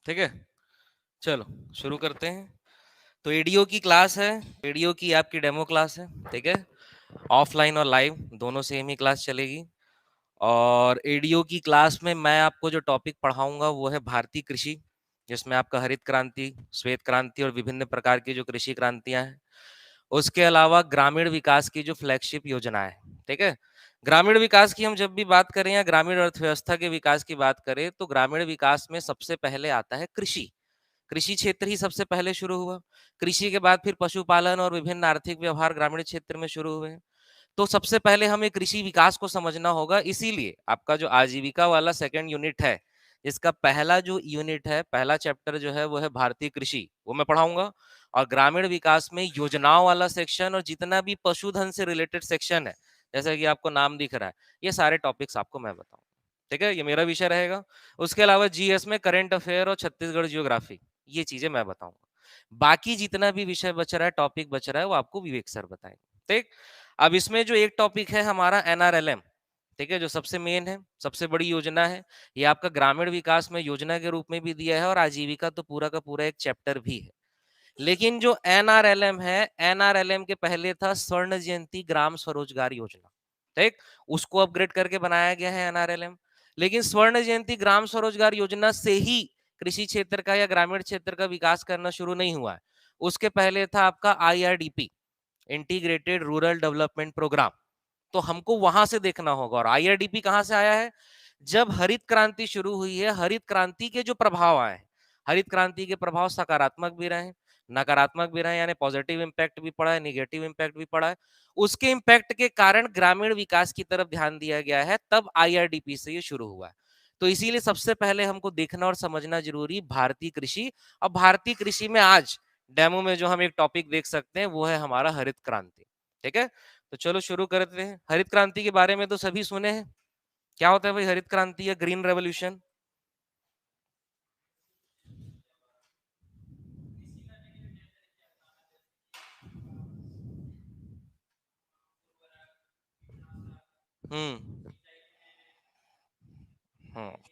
ठीक है, चलो शुरू करते हैं। तो एडीओ की क्लास है, एडीओ की आपकी डेमो क्लास है, ठीक है। ऑफलाइन और लाइव दोनों सेम ही क्लास चलेगी। और एडीओ की क्लास में मैं आपको जो टॉपिक पढ़ाऊंगा वो है भारतीय कृषि, जिसमें आपका हरित क्रांति, श्वेत क्रांति और विभिन्न प्रकार की जो कृषि क्रांतियां हैं। उसके अलावा ग्रामीण विकास की जो फ्लैगशिप योजना है, ठीक है। ग्रामीण विकास की हम जब भी बात करें या ग्रामीण अर्थव्यवस्था के विकास की बात करें तो ग्रामीण विकास में सबसे पहले आता है कृषि। कृषि क्षेत्र ही सबसे पहले शुरू हुआ। कृषि के बाद फिर पशुपालन और विभिन्न आर्थिक व्यवहार ग्रामीण क्षेत्र में शुरू हुए। तो सबसे पहले हमें कृषि विकास को समझना होगा, इसीलिए आपका जो आजीविका वाला सेकंड यूनिट है, इसका पहला जो यूनिट है, पहला चैप्टर जो है वो है भारतीय कृषि, वो मैं पढ़ाऊंगा। और ग्रामीण विकास में योजनाओं वाला सेक्शन और जितना भी पशुधन से रिलेटेड सेक्शन है, जैसा कि आपको नाम दिख रहा है, ये सारे टॉपिक्स आपको मैं बताऊंगा, ठीक है। ये मेरा विषय रहेगा। उसके अलावा जीएस में करंट अफेयर और छत्तीसगढ़ जियोग्राफी, ये चीजें मैं बताऊंगा। बाकी जितना भी विषय बच रहा है, टॉपिक बच रहा है, वो आपको विवेक सर बताएंगे, ठीक। अब इसमें जो एक टॉपिक है हमारा एनआरएलएम, ठीक है, जो सबसे मेन है, सबसे बड़ी योजना है। ये आपका ग्रामीण विकास में योजना के रूप में भी दिया है और आजीविका तो पूरा का पूरा एक चैप्टर भी है। लेकिन जो एनआरएलएम है, एनआरएलएम के पहले था स्वर्ण जयंती ग्राम स्वरोजगार योजना, ठीक। उसको अपग्रेड करके बनाया गया है एनआरएलएम। लेकिन स्वर्ण जयंती ग्राम स्वरोजगार योजना से ही कृषि क्षेत्र का या ग्रामीण क्षेत्र का विकास करना शुरू नहीं हुआ है। उसके पहले था आपका IRDP, integrated rural development program. तो हमको वहां से देखना होगा। और आईआरडीपी कहां से आया है? जब हरित क्रांति शुरू हुई है, हरित क्रांति के जो प्रभाव आए, हरित क्रांति के प्रभाव सकारात्मक भी रहे, नकारात्मक भी रहे, यानी पॉजिटिव इंपैक्ट भी पड़ा है, निगेटिव इंपैक्ट भी पड़ा है। उसके इंपैक्ट के कारण ग्रामीण विकास की तरफ ध्यान दिया गया है, तब आईआरडीपी से ये शुरू हुआ है। तो इसीलिए सबसे पहले हमको देखना और समझना जरूरी भारतीय कृषि। और भारतीय कृषि में आज डेमो में जो हम एक टॉपिक देख सकते हैं वो है हमारा हरित क्रांति, ठीक है। तो चलो शुरू करते हैं। हरित क्रांति के बारे में तो सभी सुने हैं। क्या होता है भाई हरित क्रांति या ग्रीन रेवोल्यूशन? हम्म।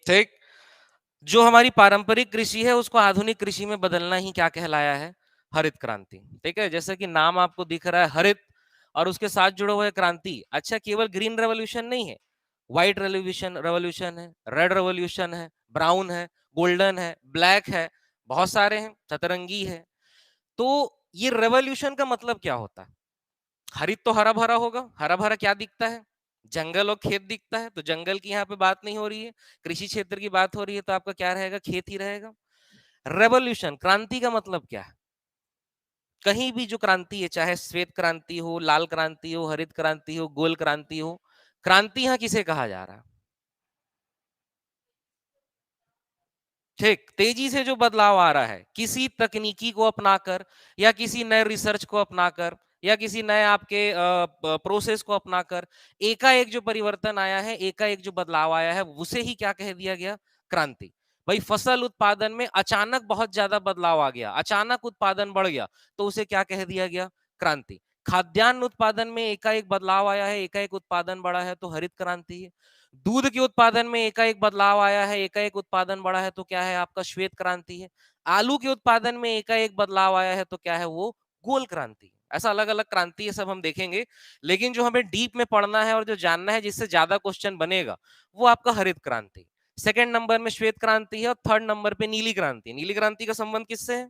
ठीक। जो हमारी पारंपरिक कृषि है उसको आधुनिक कृषि में बदलना ही क्या कहलाया है? हरित क्रांति, ठीक है। जैसे कि नाम आपको दिख रहा है हरित, और उसके साथ जुड़ा हुआ है क्रांति। अच्छा, केवल ग्रीन रेवोल्यूशन नहीं है, व्हाइट रेवोल्यूशन रेवोल्यूशन है, रेड रेवोल्यूशन है, ब्राउन है, गोल्डन है, ब्लैक है, बहुत सारे हैं, सतरंगी है। तो ये रेवोल्यूशन का मतलब क्या होता है? हरित तो हरा भरा होगा, हरा भरा क्या दिखता है? जंगल और खेत दिखता है। तो जंगल की यहाँ पे बात नहीं हो रही है, कृषि क्षेत्र की बात हो रही है, तो आपका क्या रहेगा? खेत ही रहेगा। रेवोल्यूशन, क्रांति का मतलब क्या है? कहीं भी जो क्रांति है, चाहे श्वेत क्रांति हो, लाल क्रांति हो, हरित क्रांति हो, गोल क्रांति हो, क्रांति यहाँ किसे कहा जा रहा है? ठीक, तेजी से जो बदलाव आ रहा है किसी तकनीकी को अपनाकर, या किसी नए रिसर्च को अपनाकर, या किसी नए आपके प्रोसेस को अपनाकर एकाएक जो परिवर्तन आया है, एकाएक जो बदलाव आया है, उसे ही क्या कह दिया गया? क्रांति। भाई फसल उत्पादन में अचानक बहुत ज्यादा बदलाव आ गया, अचानक उत्पादन बढ़ गया, तो उसे क्या कह दिया गया? क्रांति। खाद्यान्न उत्पादन में एकाएक बदलाव आया है, एकाएक उत्पादन बढ़ा है, तो हरित क्रांति है। दूध के उत्पादन में एकाएक बदलाव आया है, एकाएक उत्पादन बढ़ा है, तो क्या है? आपका श्वेत क्रांति है। आलू के उत्पादन में एकाएक बदलाव आया है, तो क्या है? वो गोल क्रांति है। ऐसा अलग अलग क्रांति है, सब हम देखेंगे। लेकिन जो हमें डीप में पढ़ना है और जो जानना है, जिससे ज्यादा क्वेश्चन बनेगा, वो आपका हरित क्रांति। सेकंड नंबर में श्वेत क्रांति है, और थर्ड नंबर पे नीली क्रांति। नीली क्रांति का संबंध किससे है?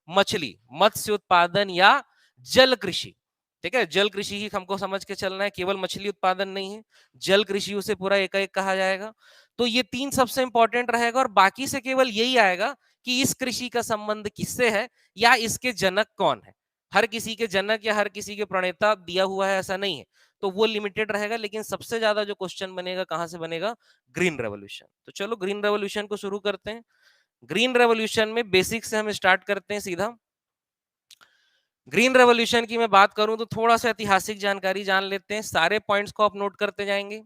मछली, मत्स्य उत्पादन या जल कृषि, ठीक है। जल कृषि ही हमको समझ के चलना है, केवल मछली उत्पादन नहीं है, जल कृषि उसे पूरा एकाएक कहा जाएगा। तो ये तीन सबसे इंपॉर्टेंट रहेगा, और बाकी से केवल यही आएगा कि इस कृषि का संबंध किससे है, या इसके जनक कौन है। हर किसी के जनक या हर किसी के प्रणेता दिया हुआ है ऐसा नहीं है, तो वो लिमिटेड रहेगा। लेकिन सबसे ज्यादा जो क्वेश्चन बनेगा कहां से बनेगा? Green revolution. तो चलो ग्रीन रेवोल्यूशन को शुरू करते हैं। ग्रीन रेवोल्यूशन में बेसिक से हम स्टार्ट करते हैं सीधा। ग्रीन रेवोल्यूशन की मैं बात करूं तो थोड़ा सा ऐतिहासिक जानकारी जान लेते हैं, सारे पॉइंट्स को आप नोट करते जाएंगे।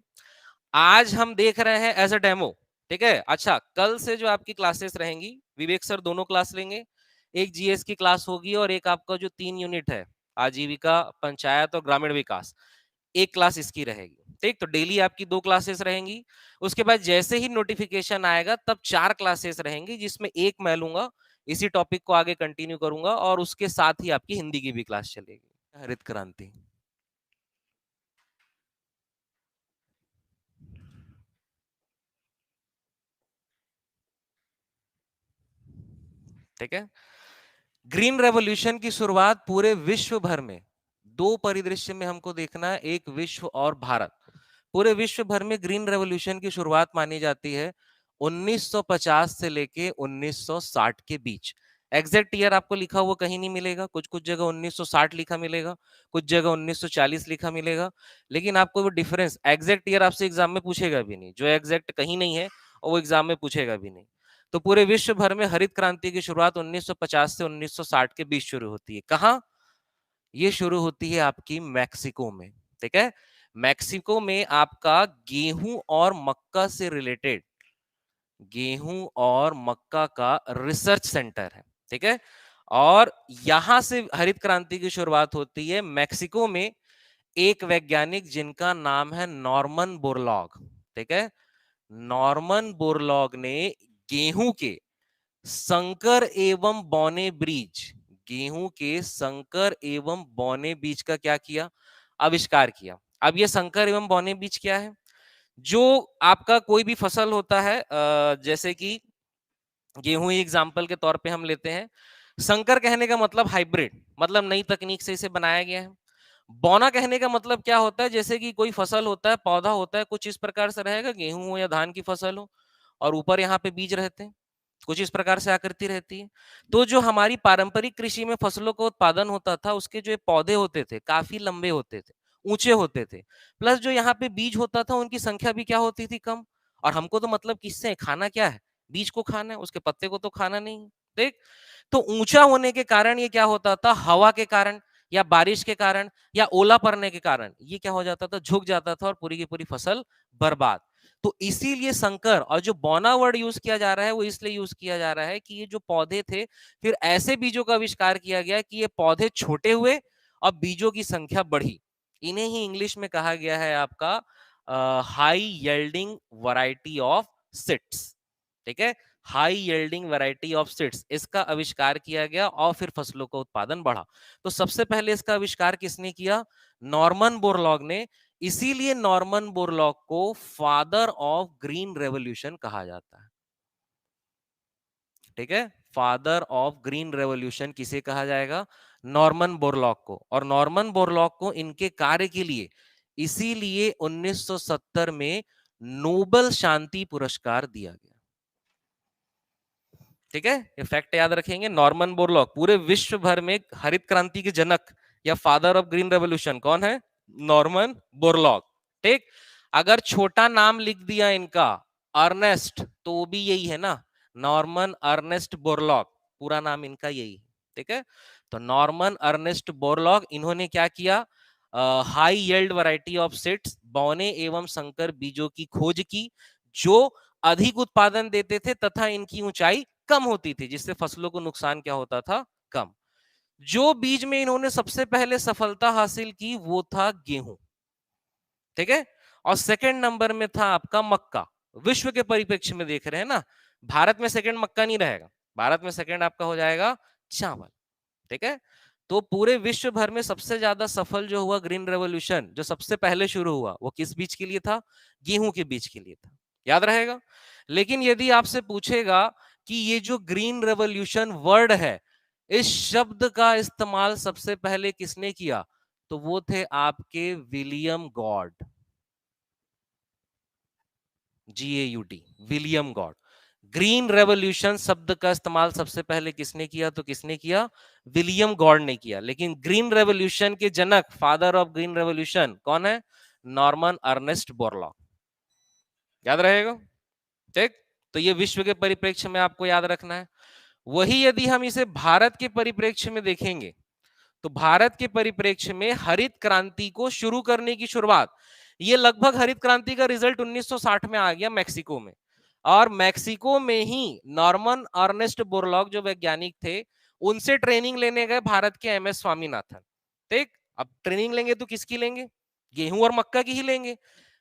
आज हम देख रहे हैं एज अ डेमो, ठीक है। अच्छा, कल से जो आपकी क्लासेस रहेंगी, विवेक सर दोनों क्लास लेंगे। एक जीएस की क्लास होगी और एक आपका जो 3 यूनिट है, आजीविका, पंचायत और ग्रामीण विकास, एक क्लास इसकी रहेगी, ठीक, तो डेली आपकी 2 क्लासेस रहेंगी। उसके बाद जैसे ही नोटिफिकेशन आएगा तब 4 क्लासेस रहेंगी, जिसमें एक मैं लूंगा, इसी टॉपिक को आगे कंटिन्यू करूंगा, और उसके साथ ही आपकी हिंदी की भी क्लास चलेगी। हरित क्रांति, ठीक है। ग्रीन रेवोल्यूशन की शुरुआत पूरे विश्व भर में दो परिदृश्य में हमको देखना है, एक विश्व और भारत। पूरे विश्व भर में ग्रीन रेवोल्यूशन की शुरुआत मानी जाती है 1950 से लेके 1960 के बीच। एग्जैक्ट ईयर आपको लिखा हुआ कहीं नहीं मिलेगा, कुछ कुछ जगह 1960 लिखा मिलेगा, कुछ जगह 1940 लिखा मिलेगा, लेकिन आपको वो डिफरेंस एग्जैक्ट ईयर आपसे एग्जाम में पूछेगा भी नहीं, जो एग्जैक्ट कहीं नहीं है और वो एग्जाम में पूछेगा भी नहीं। तो पूरे विश्व भर में हरित क्रांति की शुरुआत 1950 से 1960 के बीच शुरू होती है। कहां? ये शुरू होती है आपकी मैक्सिको में, ठीक है। मैक्सिको में आपका गेहूं और मक्का से रिलेटेड, गेहूं और मक्का का रिसर्च सेंटर है, ठीक है। और यहां से हरित क्रांति की शुरुआत होती है मैक्सिको में एक वैज्ञानिक जिनका नाम है नॉर्मन बोरलॉग, ठीक है। नॉर्मन बोरलॉग ने गेहूं के संकर एवं बौने बीज, गेहूं के संकर एवं बौने बीज का क्या किया? आविष्कार किया। अब ये संकर एवं बौने बीज क्या है? जो आपका कोई भी फसल होता है, जैसे कि गेहूं ही एग्जाम्पल के तौर पे हम लेते हैं। संकर कहने का मतलब हाइब्रिड, मतलब नई तकनीक से इसे बनाया गया है। बौना कहने का मतलब क्या होता है? जैसे कि कोई फसल होता है, पौधा होता है, कुछ इस प्रकार से रहेगा, गेहूं हो या धान की फसल हो, और ऊपर यहाँ पे बीज रहते हैं, कुछ इस प्रकार से आकृति रहती है। तो जो हमारी पारंपरिक कृषि में फसलों का उत्पादन होता था, उसके जो पौधे होते थे काफी लंबे होते थे, ऊंचे होते थे, प्लस जो यहाँ पे बीज होता था उनकी संख्या भी क्या होती थी? कम। और हमको तो मतलब किससे खाना क्या है? बीज को खाना है, उसके पत्ते को तो खाना नहीं। देख, तो ऊंचा होने के कारण ये क्या होता था? हवा के कारण या बारिश के कारण या ओला पड़ने के कारण ये क्या हो जाता था? झुक जाता था और पूरी की पूरी फसल बर्बाद। तो इसीलिए संकर, और जो बौना वर्ड यूज किया जा रहा है वो इसलिए यूज किया जा रहा है कि ये जो पौधे थे, फिर ऐसे बीजों का आविष्कार किया गया कि ये पौधे छोटे हुए और बीजों की संख्या बढ़ी। इन्हें ही इंग्लिश में कहा गया है आपका high yielding variety of seeds, ठीक है। High yielding variety of seeds, इसका आविष्कार किया गया और फिर फसलों का उत्पादन बढ़ा। तो सबसे पहले इसका आविष्कार किसने किया? नॉर्मन बोरलॉग ने। इसीलिए नॉर्मन बोरलॉग को फादर ऑफ ग्रीन रेवोल्यूशन कहा जाता है, ठीक है। फादर ऑफ ग्रीन रेवोल्यूशन किसे कहा जाएगा? नॉर्मन बोरलॉग को। और नॉर्मन बोरलॉग को इनके कार्य के लिए इसीलिए 1970 में नोबेल शांति पुरस्कार दिया गया, ठीक है। ये फैक्ट याद रखेंगे। नॉर्मन बोरलॉग पूरे विश्व भर में हरित क्रांति के जनक या फादर ऑफ ग्रीन रेवोल्यूशन कौन है? नॉर्मन बोरलॉग, ठीक। अगर छोटा नाम लिख दिया इनका अर्नेस्ट, तो वो भी यही है ना, नॉर्मन अर्नेस्ट बोरलॉग, पूरा नाम इनका यही है, ठीक है। तो नॉर्मन अर्नेस्ट बोरलॉग, इन्होंने क्या किया? High yield variety of seeds, बौने एवं संकर बीजों की खोज की, जो अधिक उत्पादन देते थे तथा इनकी ऊंचाई कम होती थी, जिससे फसलों को नुकसान क्या होता था? कम। जो बीज में इन्होंने सबसे पहले सफलता हासिल की वो था गेहूं, ठीक है। और सेकंड नंबर में था आपका मक्का। विश्व के परिप्रेक्ष्य में देख रहे हैं ना, भारत में सेकंड मक्का नहीं रहेगा, भारत में सेकंड आपका हो जाएगा चावल, ठीक है। तो पूरे विश्व भर में सबसे ज्यादा सफल जो हुआ ग्रीन रेवोल्यूशन, जो सबसे पहले शुरू हुआ, वो किस बीज के लिए था? गेहूं के बीज के लिए था, याद रहेगा। लेकिन यदि आपसे पूछेगा कि ये जो ग्रीन रेवोल्यूशन वर्ड है, इस शब्द का इस्तेमाल सबसे पहले किसने किया? तो वो थे आपके William God, GAUD, William God. Green revolution शब्द का इस्तेमाल सबसे पहले किसने किया? तो किसने किया? विलियम गॉड ने किया। लेकिन ग्रीन रेवोल्यूशन के जनक, फादर ऑफ ग्रीन रेवोल्यूशन कौन है? नॉर्मन अर्नेस्ट बोरलॉग, याद रहेगा, ठीक। तो ये विश्व के परिप्रेक्ष्य में आपको याद रखना है। वही यदि हम इसे भारत के परिप्रेक्ष्य में देखेंगे, तो भारत के परिप्रेक्ष्य में हरित क्रांति को शुरू करने की शुरुआत, ये लगभग हरित क्रांति का रिजल्ट 1960 में आ गया मैक्सिको में। और मैक्सिको में ही नॉर्मन अर्नेस्ट बोरलॉग जो वैज्ञानिक थे, उनसे ट्रेनिंग लेने गए भारत के MS स्वामीनाथन, ठीक। अब ट्रेनिंग लेंगे तो किसकी लेंगे? गेहूं और मक्का की ही लेंगे।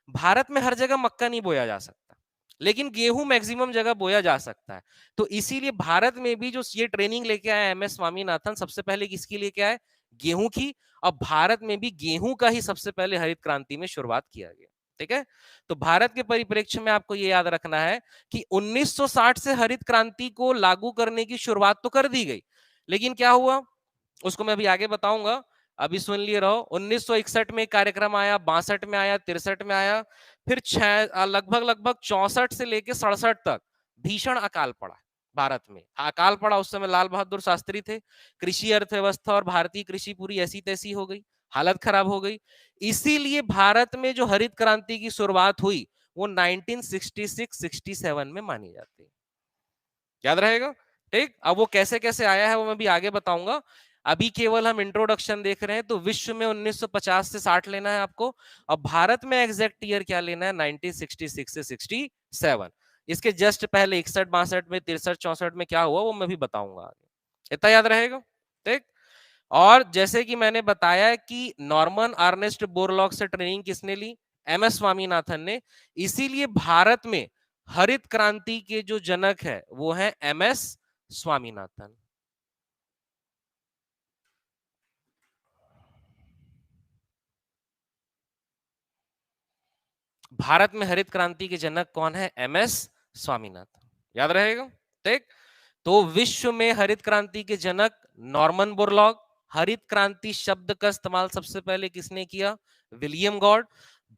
भारत में हर जगह मक्का नहीं बोया जा सकता, लेकिन गेहूं मैक्सिमम जगह बोया जा सकता है। तो इसीलिए भारत में भी जो ये ट्रेनिंग लेके आया एमएस स्वामीनाथन, सबसे पहले किसकी लेके आए? गेहूं की। अब भारत में भी गेहूं का ही सबसे पहले हरित क्रांति में शुरुआत किया गया। ठीक है, तो भारत के परिप्रेक्ष्य में आपको ये याद रखना है कि 1960 से हरित क्रांति को लागू करने की शुरुआत तो कर दी गई, लेकिन क्या हुआ उसको मैं अभी आगे बताऊंगा। अभी सुन लिए रहो। 1961 में एक कार्यक्रम आया, 62 में आया, 63 में आया, फिर लगभग लगभग 64 से लेके 67 तक भीषण अकाल पड़ा भारत में। अकाल पड़ा, उस समय लाल बहादुर शास्त्री थे। कृषि अर्थव्यवस्था और भारतीय कृषि पूरी ऐसी तैसी हो गई, हालत खराब हो गई। इसीलिए भारत में जो हरित क्रांति की शुरुआत हुई वो 1966-67 में मानी जाती है। याद रहेगा? ठीक। अब वो कैसे कैसे आया है वो मैं भी आगे बताऊंगा। अभी केवल हम इंट्रोडक्शन देख रहे हैं। तो विश्व में 1950 से 60 लेना है आपको, और भारत में एग्जैक्ट ईयर क्या लेना है? 1966 से 67। इसके जस्ट पहले 61, 62 में, 63, 64 में क्या हुआ वो मैं भी बताऊंगा आगे। इतना याद रहेगा? ठीक। और जैसे कि मैंने बताया कि नॉर्मन अर्नेस्ट बोरलॉग से ट्रेनिंग किसने ली? एम एस स्वामीनाथन ने। इसीलिए भारत में हरित क्रांति के जो जनक है वो है एम एस स्वामीनाथन। भारत में हरित क्रांति के जनक कौन है? M S Swaminathan. याद रहेगा? ठीक। तो विश्व में हरित क्रांति के जनक नॉर्मन बोरलॉग। हरित क्रांति शब्द का इस्तेमाल सबसे पहले किसने किया? William God.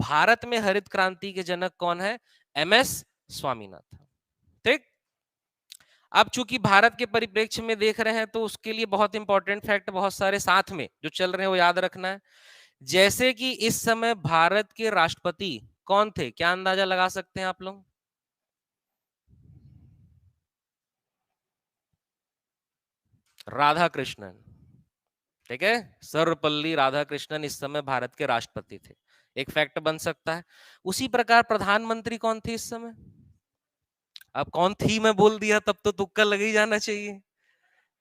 भारत में हरित क्रांति के जनक कौन है? M S Swaminathan. ठीक। अब चूंकि भारत के परिप्रेक्ष्य में देख रहे हैं तो उसके लिए बहुत इंपॉर्टेंट फैक्ट बहुत सारे साथ में जो चल रहे हैं वो याद रखना है। जैसे कि इस समय भारत के राष्ट्रपति कौन थे? क्या अंदाजा लगा सकते हैं आप लोग? राधा कृष्णन। ठीक है, सर्वपल्ली राधाकृष्णन इस समय भारत के राष्ट्रपति थे। एक फैक्ट बन सकता है। उसी प्रकार प्रधानमंत्री कौन थी इस समय? अब कौन थी मैं बोल दिया तब तो तुक्का लग ही जाना चाहिए।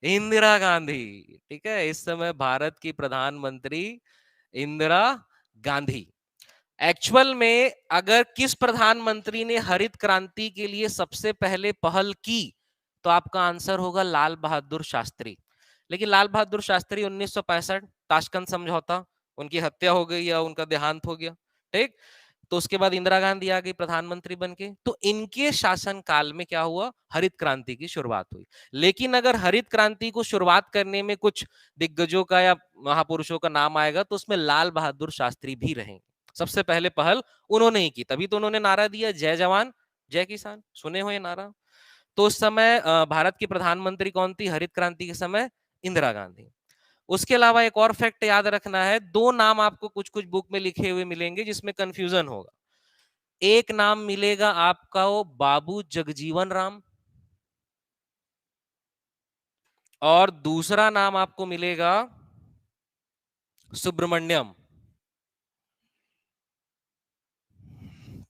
इंदिरा गांधी। ठीक है, इस समय भारत की प्रधानमंत्री इंदिरा गांधी। एक्चुअल में अगर किस प्रधानमंत्री ने हरित क्रांति के लिए सबसे पहले पहल की तो आपका आंसर होगा लाल बहादुर शास्त्री। लेकिन लाल बहादुर शास्त्री 1965 ताशकंद समझौता, उनकी हत्या हो गई या उनका देहांत हो गया। ठीक। तो उसके बाद इंदिरा गांधी आ गई प्रधानमंत्री बन के। तो इनके शासन काल में क्या हुआ? हरित क्रांति की शुरुआत हुई। लेकिन अगर हरित क्रांति को शुरुआत करने में कुछ दिग्गजों का या महापुरुषों का नाम आएगा तो उसमें लाल बहादुर शास्त्री भी रहेंगे। सबसे पहले पहल उन्होंने ही की, तभी तो उन्होंने नारा दिया जय जवान जय किसान, सुने हो ये नारा? तो उस समय भारत की प्रधानमंत्री कौन थी हरित क्रांति के समय? इंदिरा गांधी। उसके अलावा एक और फैक्ट याद रखना है। दो नाम आपको कुछ कुछ बुक में लिखे हुए मिलेंगे जिसमें कंफ्यूजन होगा। एक नाम मिलेगा आपका वो बाबू जगजीवन राम, और दूसरा नाम आपको मिलेगा सुब्रमण्यम।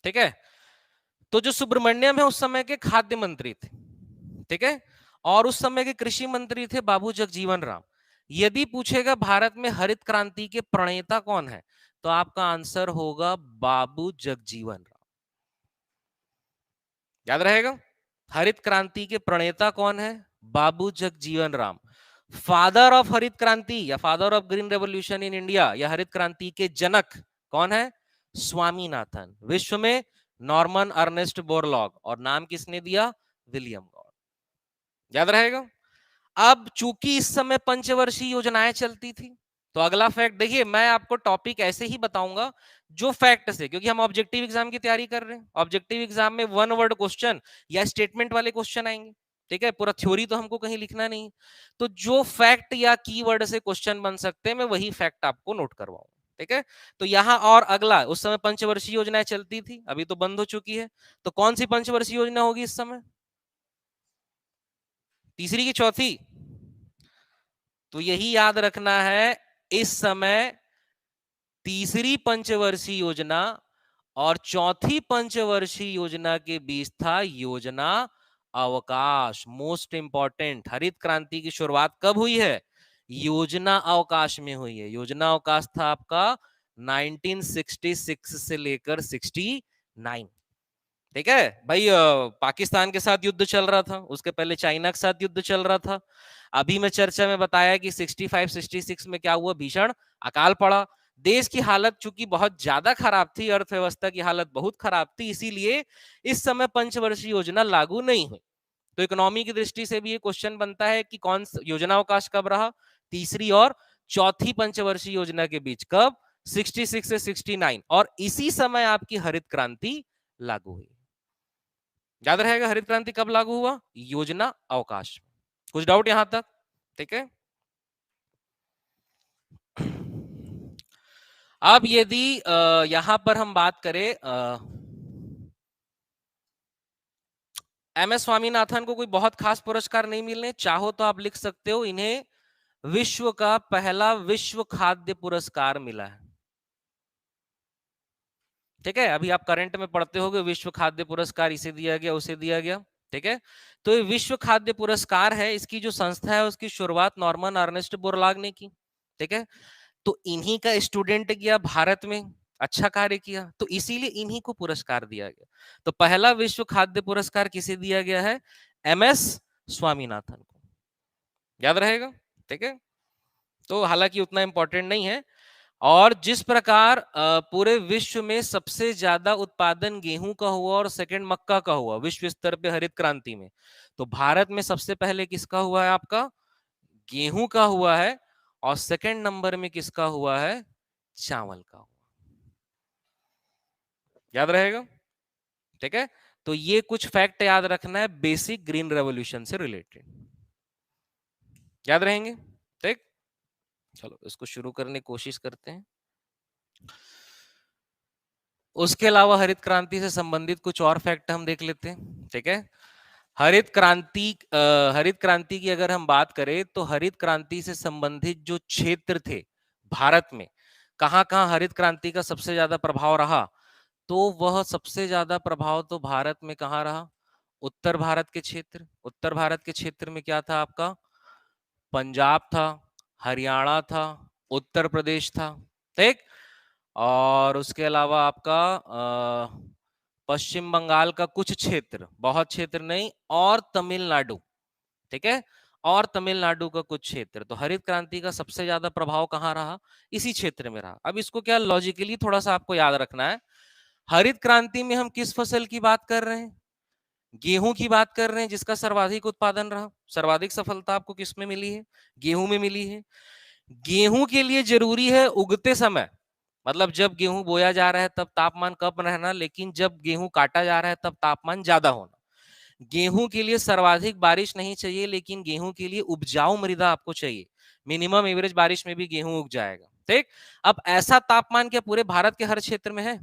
ठीक है, तो जो सुब्रमण्यम है उस समय के खाद्य मंत्री थे। ठीक है, और उस समय के कृषि मंत्री थे बाबू जगजीवन राम। यदि पूछेगा भारत में हरित क्रांति के प्रणेता कौन है तो आपका आंसर होगा बाबू जगजीवन राम। याद रहेगा? हरित क्रांति के प्रणेता कौन है? बाबू जगजीवन राम। फादर ऑफ हरित क्रांति या father of green revolution in India या हरित क्रांति के जनक कौन है? स्वामीनाथन। विश्व में नॉर्मन अर्नेस्ट बोरलॉग, और नाम किसने दिया? William God. याद रहेगा? अब चूंकि इस समय पंचवर्षीय योजनाएं चलती थी तो अगला फैक्ट देखिए, मैं आपको टॉपिक ऐसे ही बताऊंगा जो फैक्ट से, क्योंकि हम ऑब्जेक्टिव एग्जाम की तैयारी कर रहे हैं। ऑब्जेक्टिव एग्जाम में वन वर्ड क्वेश्चन या स्टेटमेंट वाले क्वेश्चन आएंगे। ठीक है, पूरा थ्योरी तो हमको कहीं लिखना नहीं। तो जो फैक्ट या कीवर्ड से क्वेश्चन बन सकते हैं मैं वही फैक्ट आपको नोट करवाऊंगा। ठीक है, तो यहाँ और अगला, उस समय पंचवर्षीय योजनाएं चलती थी, अभी तो बंद हो चुकी है। तो कौन सी पंचवर्षीय योजना होगी इस समय? तीसरी की चौथी? तो यही याद रखना है, इस समय तीसरी पंचवर्षीय योजना और चौथी पंचवर्षीय योजना के बीच था योजना अवकाश। मोस्ट इंपॉर्टेंट, हरित क्रांति की शुरुआत कब हुई है? योजना अवकाश में हुई है। योजना अवकाश था आपका 1966 से लेकर 69। ठीक है भाई, पाकिस्तान के साथ युद्ध चल रहा था, उसके पहले चाइना के साथ युद्ध चल रहा था। अभी मैं चर्चा में बताया कि 65-66 में क्या हुआ, भीषण अकाल पड़ा। देश की हालत चूंकि बहुत ज्यादा खराब थी, अर्थव्यवस्था की हालत बहुत खराब थी, इसीलिए इस समय पंचवर्षीय योजना लागू नहीं हुई। तो इकोनॉमी की दृष्टि से भी ये क्वेश्चन बनता है कि कौन योजना अवकाश कब रहा, तीसरी और चौथी पंचवर्षीय योजना के बीच कब, 66 से 69, और इसी समय आपकी हरित क्रांति लागू हुई। याद रहेगा हरित क्रांति कब लागू हुआ, योजना अवकाश। कुछ डाउट यहां तक? ठीक है। अब यदि यहां पर हम बात करें, एमएस स्वामीनाथन को कोई बहुत खास पुरस्कार नहीं मिलने, चाहो तो आप लिख सकते हो इन्हें विश्व का पहला विश्व खाद्य पुरस्कार मिला है। ठीक है, अभी आप करंट में पढ़ते होगे विश्व खाद्य पुरस्कार इसे दिया गया, उसे दिया गया। ठीक है, तो ये विश्व खाद्य पुरस्कार है, इसकी जो संस्था है उसकी शुरुआत नॉर्मन अर्नेस्ट बोरलाग ने की। ठीक है, तो इन्हीं का स्टूडेंट गया भारत में, अच्छा कार्य किया, तो इसीलिए इन्हीं को पुरस्कार दिया गया। तो पहला विश्व खाद्य पुरस्कार किसे दिया गया है, एमएस स्वामीनाथन को। याद रहेगा। ठीक है, तो हालांकि उतना इंपॉर्टेंट नहीं है। और जिस प्रकार पूरे विश्व में सबसे ज्यादा उत्पादन गेहूं का हुआ और सेकंड मक्का का हुआ विश्व स्तर पे हरित क्रांति में, तो भारत में सबसे पहले किसका हुआ है, आपका गेहूं का हुआ है, और सेकंड नंबर में किसका हुआ है, चावल का हुआ। याद रहेगा। ठीक है, तो ये कुछ फैक्ट याद रखना है बेसिक ग्रीन रेवोल्यूशन से रिलेटेड, याद रहेंगे। ठीक, चलो इसको शुरू करने की कोशिश करते हैं। उसके अलावा हरित क्रांति से संबंधित कुछ और फैक्ट हम देख लेते हैं। ठीक है, हरित क्रांति की अगर हम बात करें तो हरित क्रांति से संबंधित जो क्षेत्र थे भारत में, कहां कहां हरित क्रांति का सबसे ज्यादा प्रभाव रहा, तो वह सबसे ज्यादा प्रभाव तो भारत में कहां रहा, उत्तर भारत के क्षेत्र। उत्तर भारत के क्षेत्र में क्या था आपका, पंजाब था, हरियाणा था, उत्तर प्रदेश था। ठीक, और उसके अलावा आपका पश्चिम बंगाल का कुछ क्षेत्र, बहुत क्षेत्र नहीं, और तमिलनाडु। ठीक है, और तमिलनाडु का कुछ क्षेत्र। तो हरित क्रांति का सबसे ज्यादा प्रभाव कहां रहा, इसी क्षेत्र में रहा। अब इसको क्या लॉजिकली थोड़ा सा आपको याद रखना है, हरित क्रांति में हम किस फसल की बात कर रहे हैं, गेहूं की बात कर रहे हैं, जिसका सर्वाधिक उत्पादन रहा। सर्वाधिक सफलता आपको किस में मिली है, गेहूं में मिली है। गेहूं के लिए जरूरी है उगते समय, मतलब जब गेहूं बोया जा रहा है तब तापमान कम रहना, लेकिन जब गेहूं काटा जा रहा है तब तापमान ज्यादा होना। गेहूं के लिए सर्वाधिक बारिश नहीं चाहिए, लेकिन गेहूं के लिए उपजाऊ मृदा आपको चाहिए। मिनिमम एवरेज बारिश में भी गेहूं उग जाएगा। ठीक, अब ऐसा तापमान क्या पूरे भारत के हर क्षेत्र में है,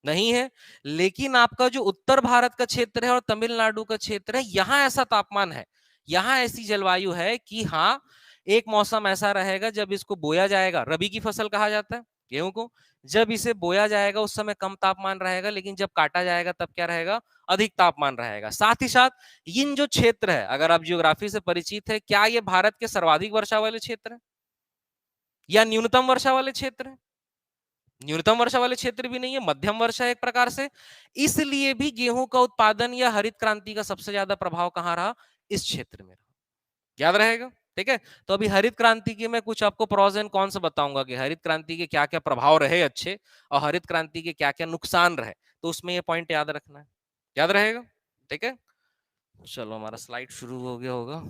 नहीं है। लेकिन आपका जो उत्तर भारत का क्षेत्र है और तमिलनाडु का क्षेत्र है, यहां ऐसा तापमान है, यहां ऐसी जलवायु है कि हाँ, एक मौसम ऐसा रहेगा जब इसको बोया जाएगा, रबी की फसल कहा जाता है गेहूं को, जब इसे बोया जाएगा उस समय कम तापमान रहेगा, लेकिन जब काटा जाएगा तब क्या रहेगा, अधिक तापमान रहेगा। साथ ही साथ इन जो क्षेत्र है, अगर आप जियोग्राफी से परिचित है, क्या ये भारत के सर्वाधिक वर्षा वाले क्षेत्र है या न्यूनतम वर्षा वाले क्षेत्र है, न्यूनतम वर्षा वाले क्षेत्र भी नहीं है, मध्यम वर्षा एक प्रकार से। इसलिए भी गेहूं का उत्पादन या हरित क्रांति का सबसे ज्यादा प्रभाव कहां रहा, इस क्षेत्र में रहा। याद रहेगा। ठीक है, तो अभी हरित क्रांति के मैं कुछ आपको प्रोज एंड कॉन्स बताऊंगा कि हरित क्रांति के क्या क्या प्रभाव रहे अच्छे, और हरित क्रांति के क्या क्या नुकसान रहे, तो उसमें ये पॉइंट याद रखना है, याद रहेगा। ठीक है, चलो हमारा स्लाइड शुरू हो गया होगा।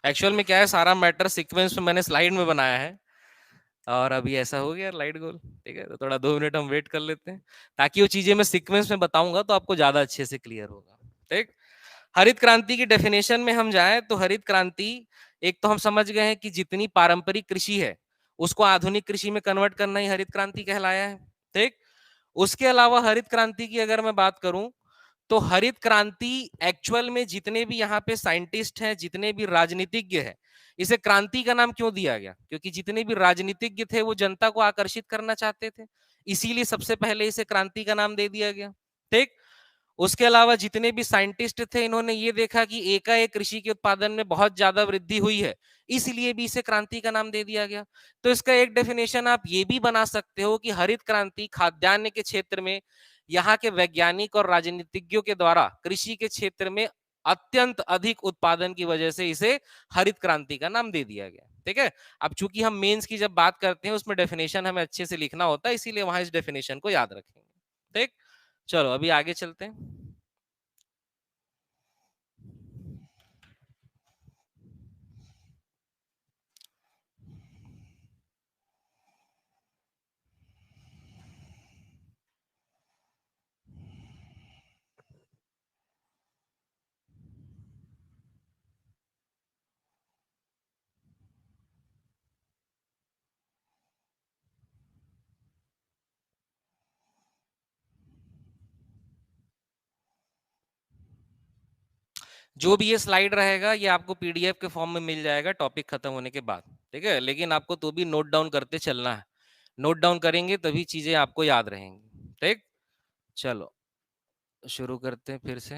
एक्चुअल में क्या है, सारा मैटर सीक्वेंस में मैंने स्लाइड में बनाया है, और अभी ऐसा हो गया लाइट गोल। ठीक है, तो थोड़ा 2 मिनट हम वेट कर लेते हैं, ताकि वो चीजें मैं सीक्वेंस में बताऊंगा तो आपको ज्यादा अच्छे से क्लियर होगा। ठीक, हरित क्रांति की डेफिनेशन में हम जाएं तो हरित क्रांति, एक तो हम समझ गए हैं कि जितनी पारंपरिक कृषि है उसको आधुनिक कृषि में कन्वर्ट करना ही हरित क्रांति कहलाया है। ठीक, उसके अलावा हरित क्रांति की अगर मैं बात करूं तो हरित क्रांति एक्चुअल में जितने भी यहाँ पे साइंटिस्ट हैं, जितने भी राजनीतिज्ञ हैं, इसे क्रांति का नाम क्यों दिया गया, क्योंकि जितने भी राजनीतिज्ञ थे वो जनता को आकर्षित करना चाहते थे, इसीलिए सबसे पहले इसे क्रांति का नाम दे दिया गया। ठीक, उसके अलावा जितने भी साइंटिस्ट थे, इन्होंने ये देखा कि एकाएक कृषि के उत्पादन में बहुत ज्यादा वृद्धि हुई है, इसलिए भी इसे क्रांति का नाम दे दिया गया। तो इसका एक डेफिनेशन आप ये भी बना सकते हो कि हरित क्रांति खाद्यान्न के क्षेत्र में यहाँ के वैज्ञानिक और राजनीतिज्ञों के द्वारा कृषि के क्षेत्र में अत्यंत अधिक उत्पादन की वजह से इसे हरित क्रांति का नाम दे दिया गया। ठीक है, अब चूंकि हम मेंस की जब बात करते हैं उसमें डेफिनेशन हमें अच्छे से लिखना होता है, इसीलिए वहां इस डेफिनेशन को याद रखेंगे। ठीक, चलो अभी आगे चलते हैं। जो भी ये स्लाइड रहेगा ये आपको पीडीएफ के फॉर्म में मिल जाएगा टॉपिक खत्म होने के बाद। ठीक है, लेकिन आपको तो भी नोट डाउन करते चलना है, नोट डाउन करेंगे तभी चीजें आपको याद रहेंगी। ठीक, चलो शुरू करते हैं फिर से।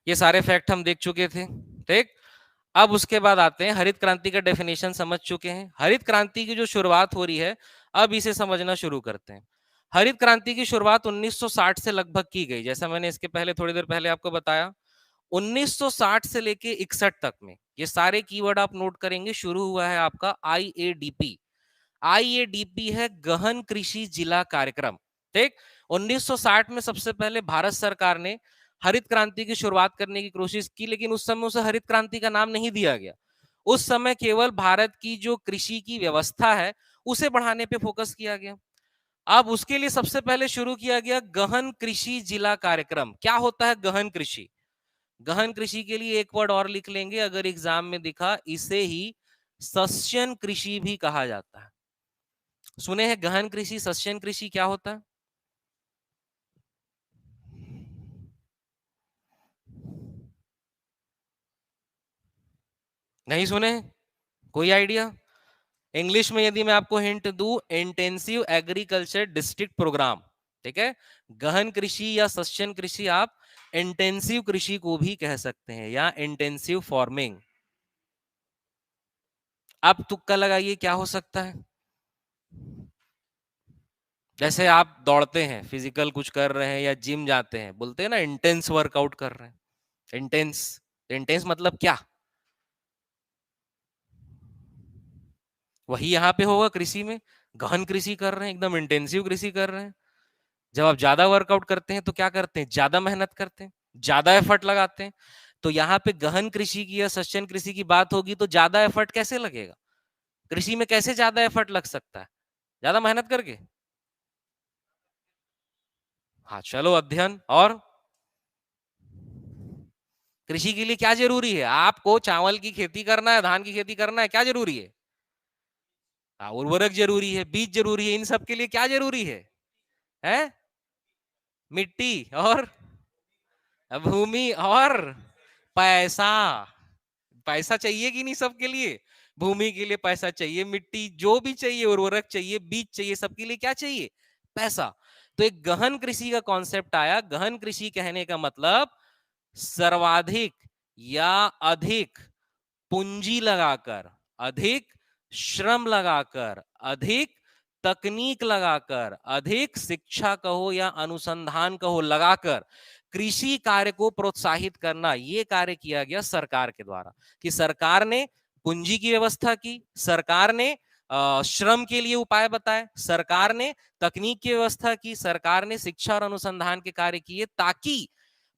ये सारे फैक्ट हम देख चुके थे। ठीक, अब उसके बाद आते हैं हरित क्रांति का डेफिनेशन समझ चुके हैं, हरित क्रांति की जो शुरुआत हो रही है अब इसे समझना शुरू करते हैं। हरित क्रांति की शुरुआत 1960 से लगभग की गई, जैसा मैंने इसके पहले थोड़ी देर पहले आपको बताया। 1960 से लेके 61 तक में ये सारे कीवर्ड आप नोट करेंगे, शुरू हुआ है आपका आईएडीपी। आईएडीपी है गहन कृषि जिला कार्यक्रम। ठीक, 1960 में सबसे पहले भारत सरकार ने हरित क्रांति की शुरुआत करने की कोशिश की, लेकिन उस समय उसे हरित क्रांति का नाम नहीं दिया गया। उस समय केवल भारत की जो कृषि की व्यवस्था है उसे बढ़ाने पे फोकस किया गया। अब उसके लिए सबसे पहले शुरू किया गया गहन कृषि जिला कार्यक्रम। क्या होता है गहन कृषि? गहन कृषि के लिए एक वर्ड और लिख लेंगे अगर एग्जाम में दिखा, इसे ही सस्यन कृषि भी कहा जाता है। सुने हैं गहन कृषि, सस्यन कृषि क्या होता है? नहीं सुने? कोई आइडिया? इंग्लिश में यदि मैं आपको हिंट दूं, इंटेंसिव एग्रीकल्चर डिस्ट्रिक्ट प्रोग्राम। ठीक है, गहन कृषि या सस्यन कृषि आप इंटेंसिव कृषि को भी कह सकते हैं या इंटेंसिव फार्मिंग। आप तुक्का लगाइए क्या हो सकता है। जैसे आप दौड़ते हैं, फिजिकल कुछ कर रहे हैं या जिम जाते हैं, बोलते हैं ना इंटेंस वर्कआउट कर रहे हैं। इंटेंस, इंटेंस मतलब क्या? वही यहाँ पे होगा कृषि में, गहन कृषि कर रहे हैं, एकदम इंटेंसिव कृषि कर रहे हैं। जब आप ज्यादा वर्कआउट करते हैं तो क्या करते हैं, ज्यादा मेहनत करते हैं, ज्यादा एफर्ट लगाते हैं। तो यहाँ पे गहन कृषि की या सस्यन कृषि की बात होगी तो ज्यादा एफर्ट कैसे लगेगा? कृषि में कैसे ज्यादा एफर्ट लग सकता है? ज्यादा मेहनत करके। हाँ चलो, अध्ययन और कृषि के लिए क्या जरूरी है? आपको चावल की खेती करना है, धान की खेती करना है, क्या जरूरी है? हाँ, उर्वरक जरूरी है, बीज जरूरी है, इन सब के लिए क्या जरूरी है? मिट्टी और भूमि और पैसा। पैसा चाहिए कि नहीं सबके लिए? भूमि के लिए पैसा चाहिए, मिट्टी जो भी चाहिए, उर्वरक चाहिए, बीज चाहिए, सबके लिए क्या चाहिए? पैसा। तो एक गहन कृषि का कॉन्सेप्ट आया। गहन कृषि कहने का मतलब सर्वाधिक या अधिक पूंजी लगाकर, अधिक श्रम लगाकर, अधिक तकनीक लगाकर, अधिक शिक्षा कहो या अनुसंधान कहो लगाकर कृषि कार्य को प्रोत्साहित करना, यह कार्य किया गया सरकार के द्वारा। कि सरकार ने पूंजी की व्यवस्था की, सरकार ने श्रम के लिए उपाय बताए, सरकार ने तकनीक की व्यवस्था की, सरकार ने शिक्षा और अनुसंधान के कार्य किए, ताकि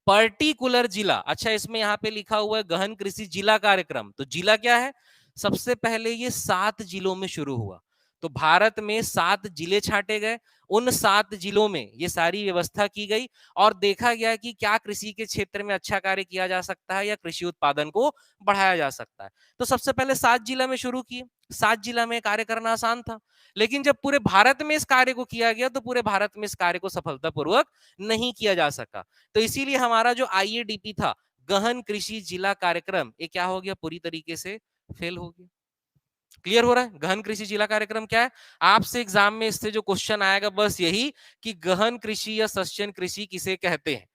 पर्टिकुलर जिला, अच्छा इसमें यहाँ पे लिखा हुआ है गहन कृषि जिला कार्यक्रम, तो जिला क्या है? सबसे पहले ये 7 जिलों में शुरू हुआ। तो भारत में 7 जिले छांटे गए, उन 7 जिलों में ये सारी व्यवस्था की गई और देखा गया कि क्या कृषि के क्षेत्र में अच्छा कार्य किया जा सकता है या कृषि उत्पादन को बढ़ाया जा सकता है। तो सबसे पहले 7 जिला में शुरू किए। 7 जिला में कार्य करना आसान था, लेकिन जब पूरे भारत में इस कार्य को किया गया तो पूरे भारत में इस कार्य को सफलतापूर्वक नहीं किया जा सका। तो इसीलिए हमारा जो आईएडीपी था, गहन कृषि जिला कार्यक्रम, ये क्या हो गया? पूरी तरीके से फेल हो गया। क्लियर हो रहा है? गहन कृषि जिला कार्यक्रम क्या है? आपसे एग्जाम में इससे जो क्वेश्चन आएगा बस यही कि गहन कृषि या सस्टेन कृषि किसे कहते हैं।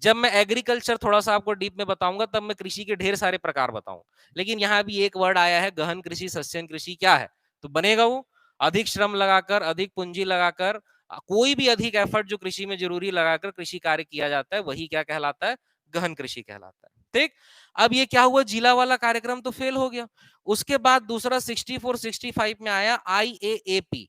जब मैं एग्रीकल्चर थोड़ा सा आपको डीप में बताऊंगा तब मैं कृषि के ढेर सारे प्रकार बताऊं, लेकिन यहां भी एक वर्ड आया है गहन कृषि सस्टेन कृषि, क्या है? तो बनेगा वो अधिक श्रम लगाकर, अधिक पूंजी लगाकर, कोई भी अधिक एफर्ट जो कृषि में जरूरी लगाकर कृषि कार्य किया जाता है, वही क्या कहलाता है? गहन कृषि कहलाता है। ठीक। अब ये क्या हुआ, जिला वाला कार्यक्रम तो फेल हो गया। उसके बाद दूसरा 64-65 में आया IAAP,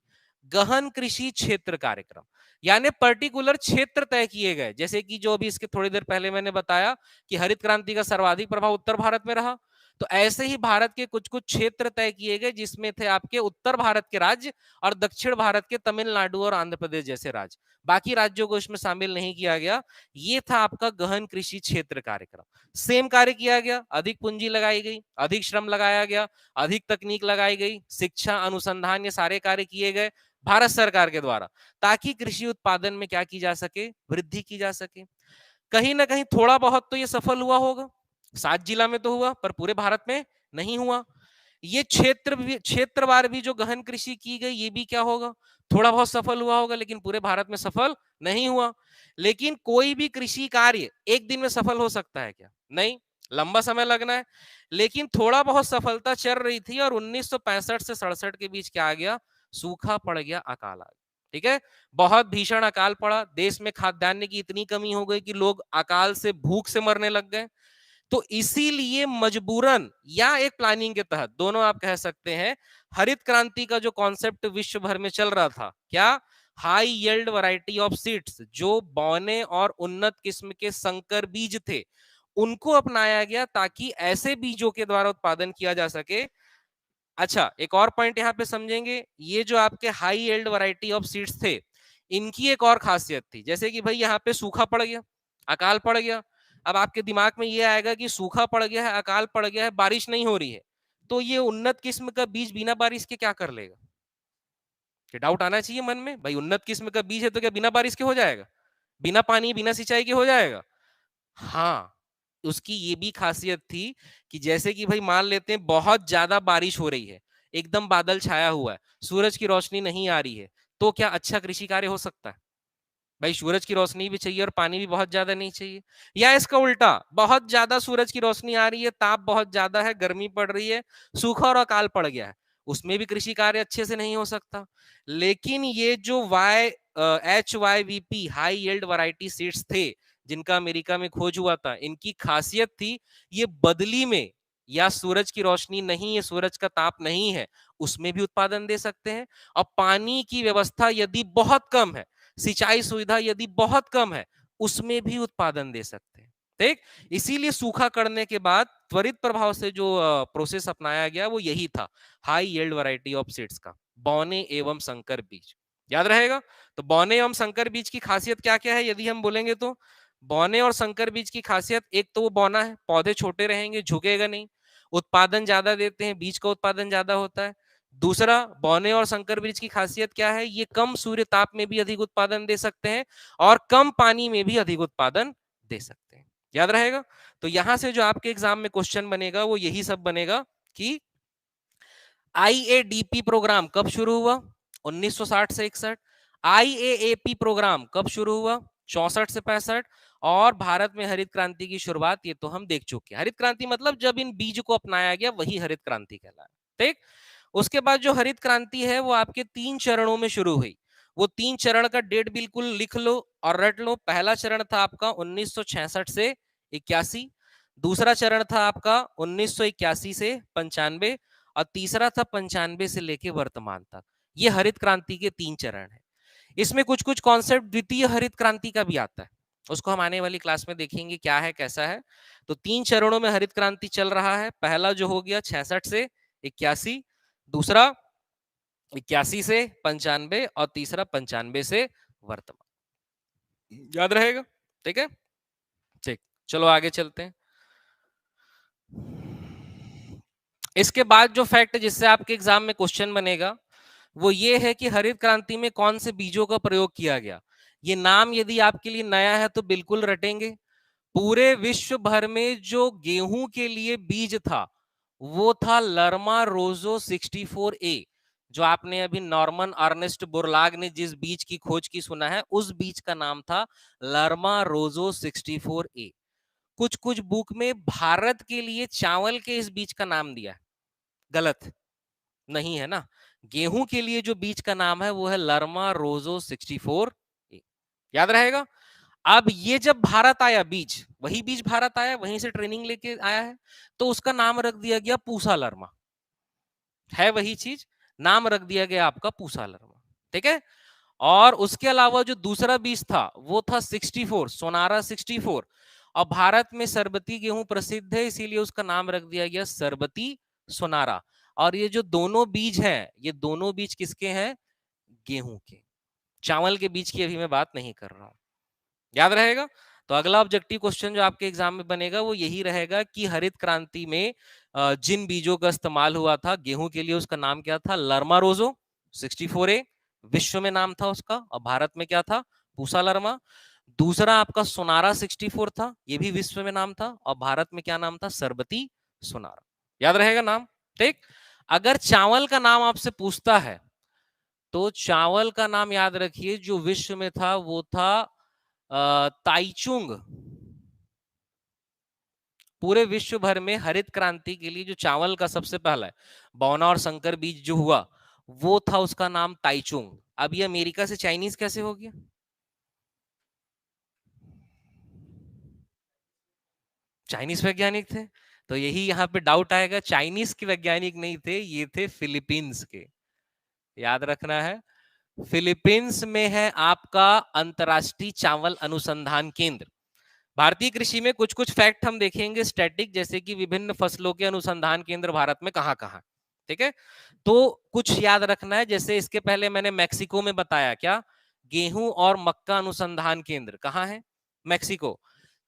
गहन कृषि क्षेत्र कार्यक्रम, यानी पर्टिकुलर क्षेत्र तय किए गए। जैसे कि जो अभी इसके थोड़ी देर पहले मैंने बताया कि हरित क्रांति का सर्वाधिक प्रभाव उत्तर भारत में रहा, तो ऐसे ही भारत के कुछ कुछ क्षेत्र तय किए गए जिसमें थे आपके उत्तर भारत के राज्य और दक्षिण भारत के तमिलनाडु और आंध्र प्रदेश जैसे राज्य। बाकी राज्यों को इसमें शामिल नहीं किया गया। ये था आपका गहन कृषि क्षेत्र कार्यक्रम। सेम कार्य किया गया, अधिक पूंजी लगाई गई, अधिक श्रम लगाया गया, अधिक तकनीक लगाई गई, शिक्षा अनुसंधान ये सारे कार्य किए गए भारत सरकार के द्वारा, ताकि कृषि उत्पादन में क्या की जा सके? वृद्धि की जा सके। कहीं ना कहीं थोड़ा बहुत तो ये सफल हुआ होगा, 7 जिला में तो हुआ पर पूरे भारत में नहीं हुआ। ये क्षेत्रवार भी जो गहन कृषि की गई ये भी क्या होगा? थोड़ा बहुत सफल हुआ होगा, लेकिन पूरे भारत में सफल नहीं हुआ। लेकिन कोई भी कृषि कार्य एक दिन में सफल हो सकता है क्या? नहीं, लंबा समय लगना है। लेकिन थोड़ा बहुत सफलता चल रही थी और 1965 से 67 के बीच क्या आ गया? सूखा पड़ गया, अकाल आ गया। ठीक है, बहुत भीषण अकाल पड़ा, देश में खाद्यान्न की इतनी कमी हो गई कि लोग अकाल से, भूख से मरने लग गए। तो इसीलिए मजबूरन या एक प्लानिंग के तहत, दोनों आप कह सकते हैं, हरित क्रांति का जो कॉन्सेप्ट विश्व भर में चल रहा था, क्या? High yield variety of seeds, जो बौने और उन्नत किस्म के संकर बीज थे, उनको अपनाया गया ताकि ऐसे बीजों के द्वारा उत्पादन किया जा सके। अच्छा, एक और पॉइंट यहां पे समझेंगे, ये जो आपके high yield variety of seeds थे, इनकी एक और खासियत थी, जैसे कि भाई यहाँ पे सूखा पड़ गया, अकाल पड़ गया। अब आपके दिमाग में ये आएगा कि सूखा पड़ गया है, अकाल पड़ गया है, बारिश नहीं हो रही है, तो ये उन्नत किस्म का बीज बिना बारिश के क्या कर लेगा? कि डाउट आना चाहिए मन में, भाई उन्नत किस्म का बीज है तो क्या बिना बारिश के हो जाएगा? बिना पानी, बिना सिंचाई के हो जाएगा? हाँ, उसकी ये भी खासियत थी कि जैसे कि भाई मान लेते हैं बहुत ज्यादा बारिश हो रही है, एकदम बादल छाया हुआ है, सूरज की रोशनी नहीं आ रही है, तो क्या अच्छा कृषि कार्य हो सकता है? भाई सूरज की रोशनी भी चाहिए और पानी भी बहुत ज्यादा नहीं चाहिए। या इसका उल्टा, बहुत ज्यादा सूरज की रोशनी आ रही है, ताप बहुत ज्यादा है, गर्मी पड़ रही है, सूखा और अकाल पड़ गया है, उसमें भी कृषि कार्य अच्छे से नहीं हो सकता। लेकिन ये जो HYVP high yield variety seeds थे, जिनका अमेरिका में खोज हुआ था, इनकी खासियत थी ये बदली में, या सूरज की रोशनी नहीं है, सूरज का ताप नहीं है, उसमें भी उत्पादन दे सकते हैं। और पानी की व्यवस्था यदि बहुत कम है, सिंचाई सुविधा यदि बहुत कम है, उसमें भी उत्पादन दे सकते हैं। ठीक, इसीलिए सूखा करने के बाद त्वरित प्रभाव से जो प्रोसेस अपनाया गया वो यही था, high yield variety of seeds का, बौने एवं संकर बीज। याद रहेगा? तो बौने एवं संकर बीज की खासियत क्या क्या है यदि हम बोलेंगे तो? बौने और संकर बीज की खासियत, एक तो वो बौना है, पौधे छोटे रहेंगे, झुकेगा नहीं, उत्पादन ज्यादा देते हैं, बीज का उत्पादन ज्यादा होता है। दूसरा, बौने और संकर बीज की खासियत क्या है? ये कम सूर्य ताप में भी अधिक उत्पादन दे सकते हैं और कम पानी में भी अधिक उत्पादन दे सकते हैं। याद रहेगा? तो यहां से जो आपके एग्जाम में क्वेश्चन बनेगा वो यही सब बनेगा कि IADP प्रोग्राम कब शुरू हुआ? 1960 से 61। IAAP प्रोग्राम कब शुरू हुआ? 64 से 65। और भारत में हरित क्रांति की शुरुआत, ये तो हम देख चुके हैं। हरित क्रांति मतलब जब इन बीज को अपनाया गया वही हरित क्रांति कहलाया। ठीक। उसके बाद जो हरित क्रांति है वो आपके 3 चरणों में शुरू हुई। वो 3 चरण का डेट बिल्कुल लिख लो और रट लो। पहला चरण था आपका 1966 से 81, दूसरा चरण था आपका 1981 से 95 और तीसरा था 95 से लेके वर्तमान तक। ये हरित क्रांति के 3 चरण है। इसमें कुछ कुछ कॉन्सेप्ट द्वितीय हरित क्रांति का भी आता है, उसको हम आने वाली क्लास में देखेंगे क्या है कैसा है। तो 3 चरणों में हरित क्रांति चल रहा है। पहला जो हो गया 66 से 81, दूसरा 81 से 95 और तीसरा 95 से वर्तमान। याद रहेगा? ठीक है, ठीक। चलो आगे चलते हैं। इसके बाद जो फैक्ट जिससे आपके एग्जाम में क्वेश्चन बनेगा वो ये है कि हरित क्रांति में कौन से बीजों का प्रयोग किया गया। ये नाम यदि आपके लिए नया है तो बिल्कुल रटेंगे। पूरे विश्व भर में जो गेहूं के लिए बीज था वो था लर्मा रोजो 64A। जो आपने अभी नॉर्मन अर्नेस्ट बोरलाग ने जिस बीज की खोज की सुना है, उस बीज का नाम था लर्मा रोजो 64A। कुछ कुछ बुक में भारत के लिए चावल के इस बीज का नाम दिया है, गलत नहीं है ना। गेहूं के लिए जो बीज का नाम है वो है लर्मा रोजो 64A। याद रहेगा। अब ये जब भारत आया बीज, वही बीज भारत आया, वहीं से ट्रेनिंग लेके आया है, तो उसका नाम रख दिया गया पूसा लर्मा। है वही चीज, नाम रख दिया गया आपका पूसा लर्मा। ठीक है। और उसके अलावा जो दूसरा बीज था वो था 64, सोनारा 64। और भारत में सरबती गेहूं प्रसिद्ध है, इसीलिए उसका नाम रख दिया गया सरबती सोनारा। और ये जो दोनों बीज हैं, ये दोनों बीज किसके हैं? गेहूं के। चावल के बीज की अभी मैं बात नहीं कर रहा हूं। याद रहेगा। तो अगला ऑब्जेक्टिव क्वेश्चन जो आपके एग्जाम में बनेगा वो यही रहेगा कि हरित क्रांति में जिन बीजों का इस्तेमाल हुआ था गेहूं के लिए, उसका नाम क्या था? लर्मा रोजो 64A विश्व में नाम था उसका, और भारत में क्या था? पूसा लर्मा। दूसरा आपका सोनारा 64 था, ये भी विश्व में नाम था, और भारत में क्या नाम था? सरबती सोनारा। याद रहेगा नाम। ठीक। अगर चावल का नाम आपसे पूछता है तो चावल का नाम याद रखिए, जो विश्व में था वो था ताइचुंग। पूरे विश्व भर में हरित क्रांति के लिए जो चावल का सबसे पहला है बौना और संकर बीज जो हुआ, वो था उसका नाम ताइचुंग। अब ये अमेरिका से चाइनीज कैसे हो गया? चाइनीज वैज्ञानिक थे। तो यही यहाँ पे डाउट आएगा, चाइनीज के वैज्ञानिक नहीं थे, ये थे फिलीपींस के। याद रखना है। फिलीपींस में है आपका अंतरराष्ट्रीय चावल अनुसंधान केंद्र। भारतीय कृषि में कुछ कुछ फैक्ट हम देखेंगे स्टैटिक, जैसे कि विभिन्न फसलों के अनुसंधान केंद्र भारत में कहां कहां। ठीक है। तो कुछ याद रखना है, जैसे इसके पहले मैंने मैक्सिको में बताया, क्या? गेहूं और मक्का अनुसंधान केंद्र कहां है? मैक्सिको।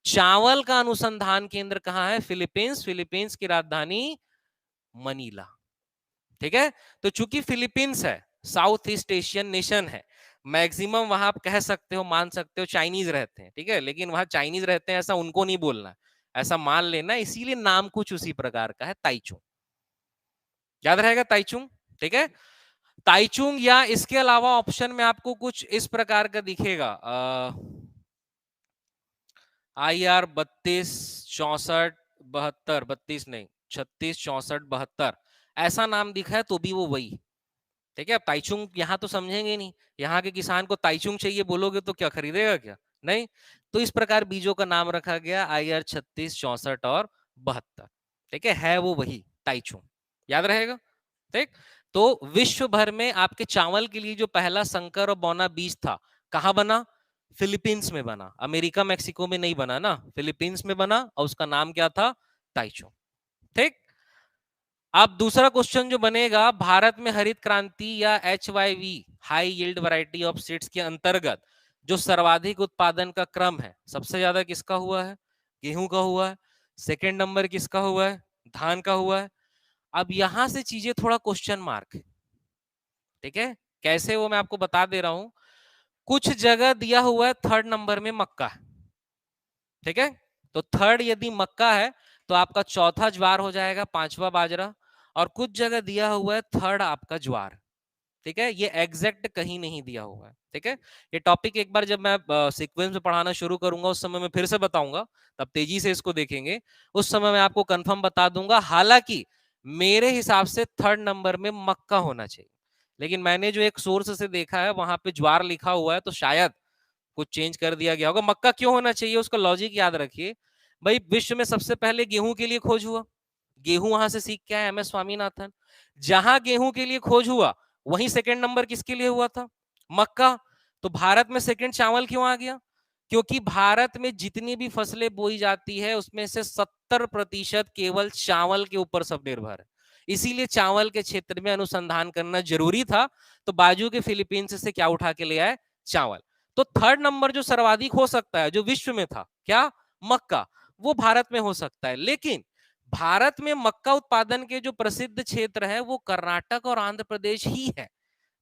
चावल का अनुसंधान केंद्र कहां है? फिलीपींस। फिलीपींस की राजधानी मनीला। ठीक है। तो चूंकि फिलीपींस है, साउथ ईस्ट एशियन नेशन है, मैक्सिमम वहां आप कह सकते हो, मान सकते हो चाइनीज रहते हैं। ठीक है। लेकिन वहां चाइनीज रहते हैं ऐसा उनको नहीं बोलना है, ऐसा मान लेना, इसीलिए नाम कुछ उसी प्रकार का है, ताइचुंग। याद रहेगा ताइचुंग। ठीक है। ताइचुंग, या इसके अलावा ऑप्शन में आपको कुछ इस प्रकार का दिखेगा, IR 32 64 72, 32 नहीं, 36 64 72, ऐसा नाम दिखा है तो भी वो वही। ठीक है। अब ताइचुंग यहाँ तो समझेंगे नहीं, यहाँ के किसान को ताइचुंग चाहिए बोलोगे तो क्या खरीदेगा? क्या नहीं। तो इस प्रकार बीजों का नाम रखा गया IR 36 64 72। ठीक है वो वही ताइचुंग। याद रहेगा। ठीक। तो विश्व भर में आपके चावल के लिए जो पहला संकर और बौना बीज था, कहां बना? फिलीपींस में बना। अमेरिका मैक्सिको में नहीं बना ना, फिलीपींस में बना, और उसका नाम क्या था? ताइचुंग। ठीक। अब दूसरा क्वेश्चन जो बनेगा, भारत में हरित क्रांति या HYV high yield variety of seeds के अंतर्गत जो सर्वाधिक उत्पादन का क्रम है, सबसे ज्यादा किसका हुआ है? गेहूं का हुआ है। सेकंड नंबर किसका हुआ है? धान का हुआ है। अब यहां से चीजें थोड़ा क्वेश्चन मार्क। ठीक है। कैसे, वो मैं आपको बता दे रहा हूं। कुछ जगह दिया हुआ है थर्ड नंबर में मक्का। ठीक है। तो थर्ड यदि मक्का है तो आपका चौथा ज्वार हो जाएगा, पांचवा बाजरा। और कुछ जगह दिया हुआ है थर्ड आपका ज्वार। ठीक है। ये एग्जैक्ट कहीं नहीं दिया हुआ है। ठीक है। ये टॉपिक एक बार जब मैं सीक्वेंस में पढ़ाना शुरू करूंगा उस समय मैं फिर से बताऊंगा, तब तेजी से इसको देखेंगे। उस समय मैं आपको कंफर्म बता दूंगा। हालांकि मेरे हिसाब से थर्ड नंबर में मक्का होना चाहिए, लेकिन मैंने जो एक सोर्स से देखा है वहां पे ज्वार लिखा हुआ है, तो शायद कुछ चेंज कर दिया गया होगा। मक्का क्यों होना चाहिए, उसका लॉजिक याद रखिए। भाई विश्व में सबसे पहले गेहूं के लिए खोज हुआ, गेहूं वहां से सीख के आए MS स्वामीनाथन। जहां गेहूं के लिए खोज हुआ वहीं सेकंड नंबर किसके लिए हुआ था? मक्का। तो भारत में सेकंड चावल क्यों आ गया? क्योंकि भारत में जितनी भी फसलें बोई जाती है उसमें से 70% केवल चावल के ऊपर सब निर्भर है। इसीलिए चावल के क्षेत्र में अनुसंधान करना जरूरी था। तो बाजू के फिलीपींस से क्या उठा के ले आए? चावल। तो थर्ड नंबर जो सर्वाधिक हो सकता है, जो विश्व में था, क्या? मक्का। वो भारत में हो सकता है, लेकिन भारत में मक्का उत्पादन के जो प्रसिद्ध क्षेत्र है वो कर्नाटक और आंध्र प्रदेश ही है,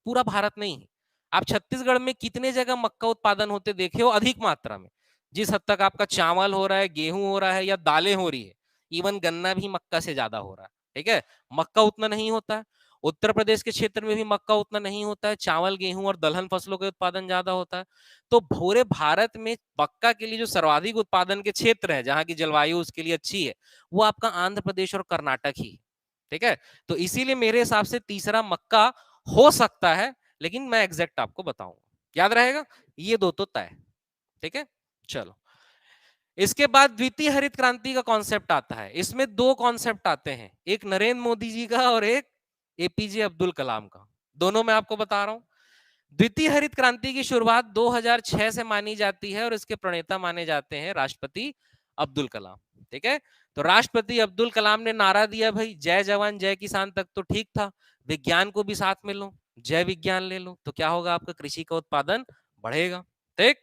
पूरा भारत नहीं है। आप छत्तीसगढ़ में कितने जगह मक्का उत्पादन होते देखे हो अधिक मात्रा में? जिस हद तक आपका चावल हो रहा है, गेहूं हो रहा है, या दालें हो रही है, इवन गन्ना भी मक्का से ज्यादा हो रहा है। ठीक है, मक्का उतना नहीं होता है। उत्तर प्रदेश के क्षेत्र में भी मक्का उतना नहीं होता है, चावल गेहूं और दलहन फसलों के उत्पादन ज्यादा होता है। तो पूरे भारत में मक्का के लिए जो सर्वाधिक उत्पादन के क्षेत्र है, जहां की जलवायु उसके लिए अच्छी है, वो आपका आंध्र प्रदेश और कर्नाटक ही। ठीक है, तो इसीलिए मेरे हिसाब से तीसरा मक्का हो सकता है, लेकिन मैं एग्जैक्ट आपको बताऊंगा। याद रहेगा, ये दो तो तय। ठीक है, चलो। इसके बाद द्वितीय हरित क्रांति का कॉन्सेप्ट आता है। इसमें दो कॉन्सेप्ट आते हैं, एक नरेंद्र मोदी जी का और एक एपीजे अब्दुल कलाम का। दोनों मैं आपको बता रहा हूं। द्वितीय हरित क्रांति की शुरुआत 2006 से मानी जाती है और इसके प्रणेता माने जाते हैं राष्ट्रपति अब्दुल कलाम। ठीक है, तो राष्ट्रपति अब्दुल कलाम ने नारा दिया, भाई जय जवान जय किसान तक तो ठीक था, विज्ञान को भी साथ में लो, जय विज्ञान ले लो, तो क्या होगा, आपका कृषि का उत्पादन बढ़ेगा। ठीक,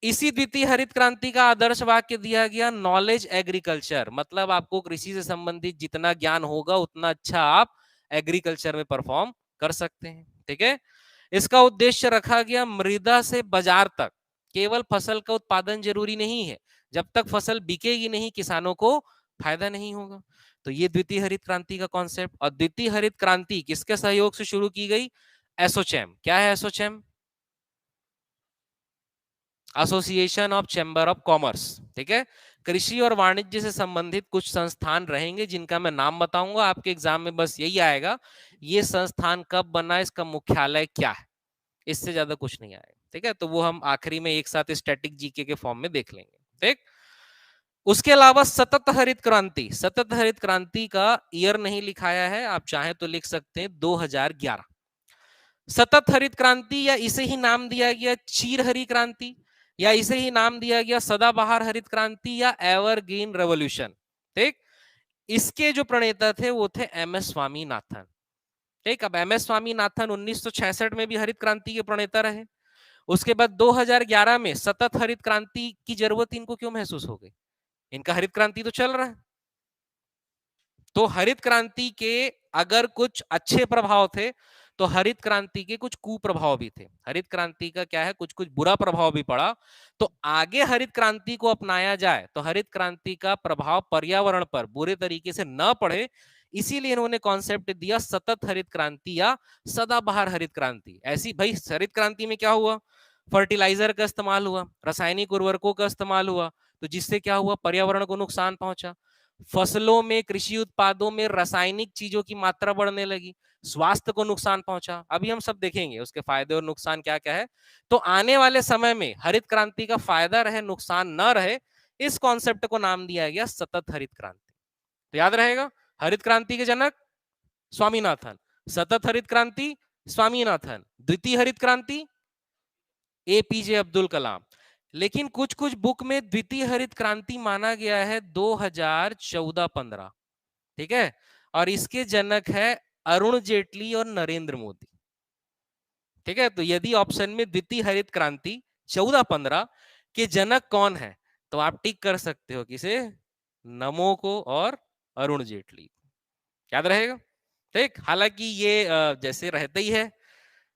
इसी द्वितीय हरित क्रांति का आदर्श वाक्य दिया गया, नॉलेज एग्रीकल्चर, मतलब आपको कृषि से संबंधित जितना ज्ञान होगा उतना अच्छा आप एग्रीकल्चर में परफॉर्म कर सकते हैं। ठीक है, इसका उद्देश्य रखा गया मृदा से बाजार तक केवल फसल का उत्पादन जरूरी नहीं है, जब तक फसल बिकेगी नहीं किसानों को फायदा नहीं होगा। तो ये द्वितीय हरित क्रांति का कॉन्सेप्ट। और द्वितीय हरित क्रांति किसके सहयोग से शुरू की गई, एसोचैम। क्या है ASSOCHAM, association of chamber of commerce. ठीक है, कृषि और वाणिज्य से संबंधित कुछ संस्थान रहेंगे जिनका मैं नाम बताऊंगा, आपके एग्जाम में बस यही आएगा, ये संस्थान कब बना, इसका मुख्यालय क्या है, इससे ज्यादा कुछ नहीं आएगा। ठीक है, तो वो हम आखिरी में एक साथ स्टैटिक जीके के फॉर्म में देख लेंगे। ठीक, उसके अलावा सतत हरित क्रांति, सतत हरित क्रांति का ईयर नहीं लिखाया है, आप चाहें तो लिख सकते हैं 2011। सतत हरित क्रांति, या इसे ही नाम दिया गया चीर हरित क्रांति, या इसे ही नाम दिया गया सदाबहार हरित क्रांति, या एवरग्रीन रेवोल्यूशन। ठीक, इसके जो प्रणेता थे वो थे एम एस स्वामीनाथन। ठीक, अब एम एस स्वामीनाथन 1966 में भी हरित क्रांति के प्रणेता रहे। उसके बाद 2011 में सतत हरित क्रांति की जरूरत इनको क्यों महसूस हो गई, इनका हरित क्रांति तो चल रहा है। तो हरित क्रांति के अगर कुछ अच्छे प्रभाव थे, तो हरित क्रांति के कुछ कुप्रभाव भी थे। हरित क्रांति का क्या है, कुछ कुछ बुरा प्रभाव भी पड़ा। तो आगे हरित क्रांति को अपनाया जाए तो हरित क्रांति का प्रभाव पर्यावरण पर बुरे तरीके से न पड़े, इसीलिए इन्होंने कॉन्सेप्ट दिया सतत हरित क्रांति या सदाबहार हरित क्रांति। ऐसी भाई हरित क्रांति में क्या हुआ, फर्टिलाइजर का इस्तेमाल हुआ, रासायनिक उर्वरकों का इस्तेमाल हुआ, तो जिससे क्या हुआ, पर्यावरण को नुकसान पहुंचा। फसलों में, कृषि उत्पादों में रासायनिक चीजों की मात्रा बढ़ने लगी, स्वास्थ्य को नुकसान पहुंचा। अभी हम सब देखेंगे उसके फायदे और नुकसान क्या क्या है। तो आने वाले समय में हरित क्रांति का फायदा रहे नुकसान न रहे, इस कॉन्सेप्ट को नाम दिया गया सतत हरित क्रांति। तो याद रहेगा, हरित क्रांति के जनक स्वामीनाथन, सतत हरित क्रांति स्वामीनाथन, द्वितीय हरित क्रांति एपीजे अब्दुल कलाम। लेकिन कुछ कुछ बुक में द्वितीय हरित क्रांति माना गया है 2014-15। ठीक है, और इसके जनक है अरुण जेटली और नरेंद्र मोदी। ठीक है, तो यदि ऑप्शन में द्वितीय हरित क्रांति 14-15 के जनक कौन है, तो आप टिक कर सकते हो किसे, नमो को और अरुण जेटली। याद रहेगा। ठीक, हालांकि ये जैसे रहता ही है,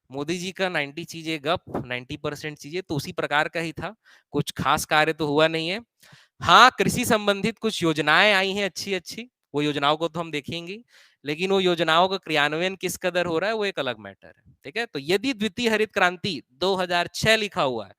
मोदी जी का 90 चीजें गप, 90% चीजें तो उसी प्रकार का ही था, कुछ खास कार्य तो हुआ नहीं है। हाँ, कृषि संबंधित कुछ योजनाएं आई हैं अच्छी अच्छी, वो योजनाओं को तो हम देखेंगे, लेकिन वो योजनाओं का क्रियान्वयन किस कदर हो रहा है वो एक अलग मैटर है। ठीक है, तो यदि द्वितीय हरित क्रांति 2006 लिखा हुआ है,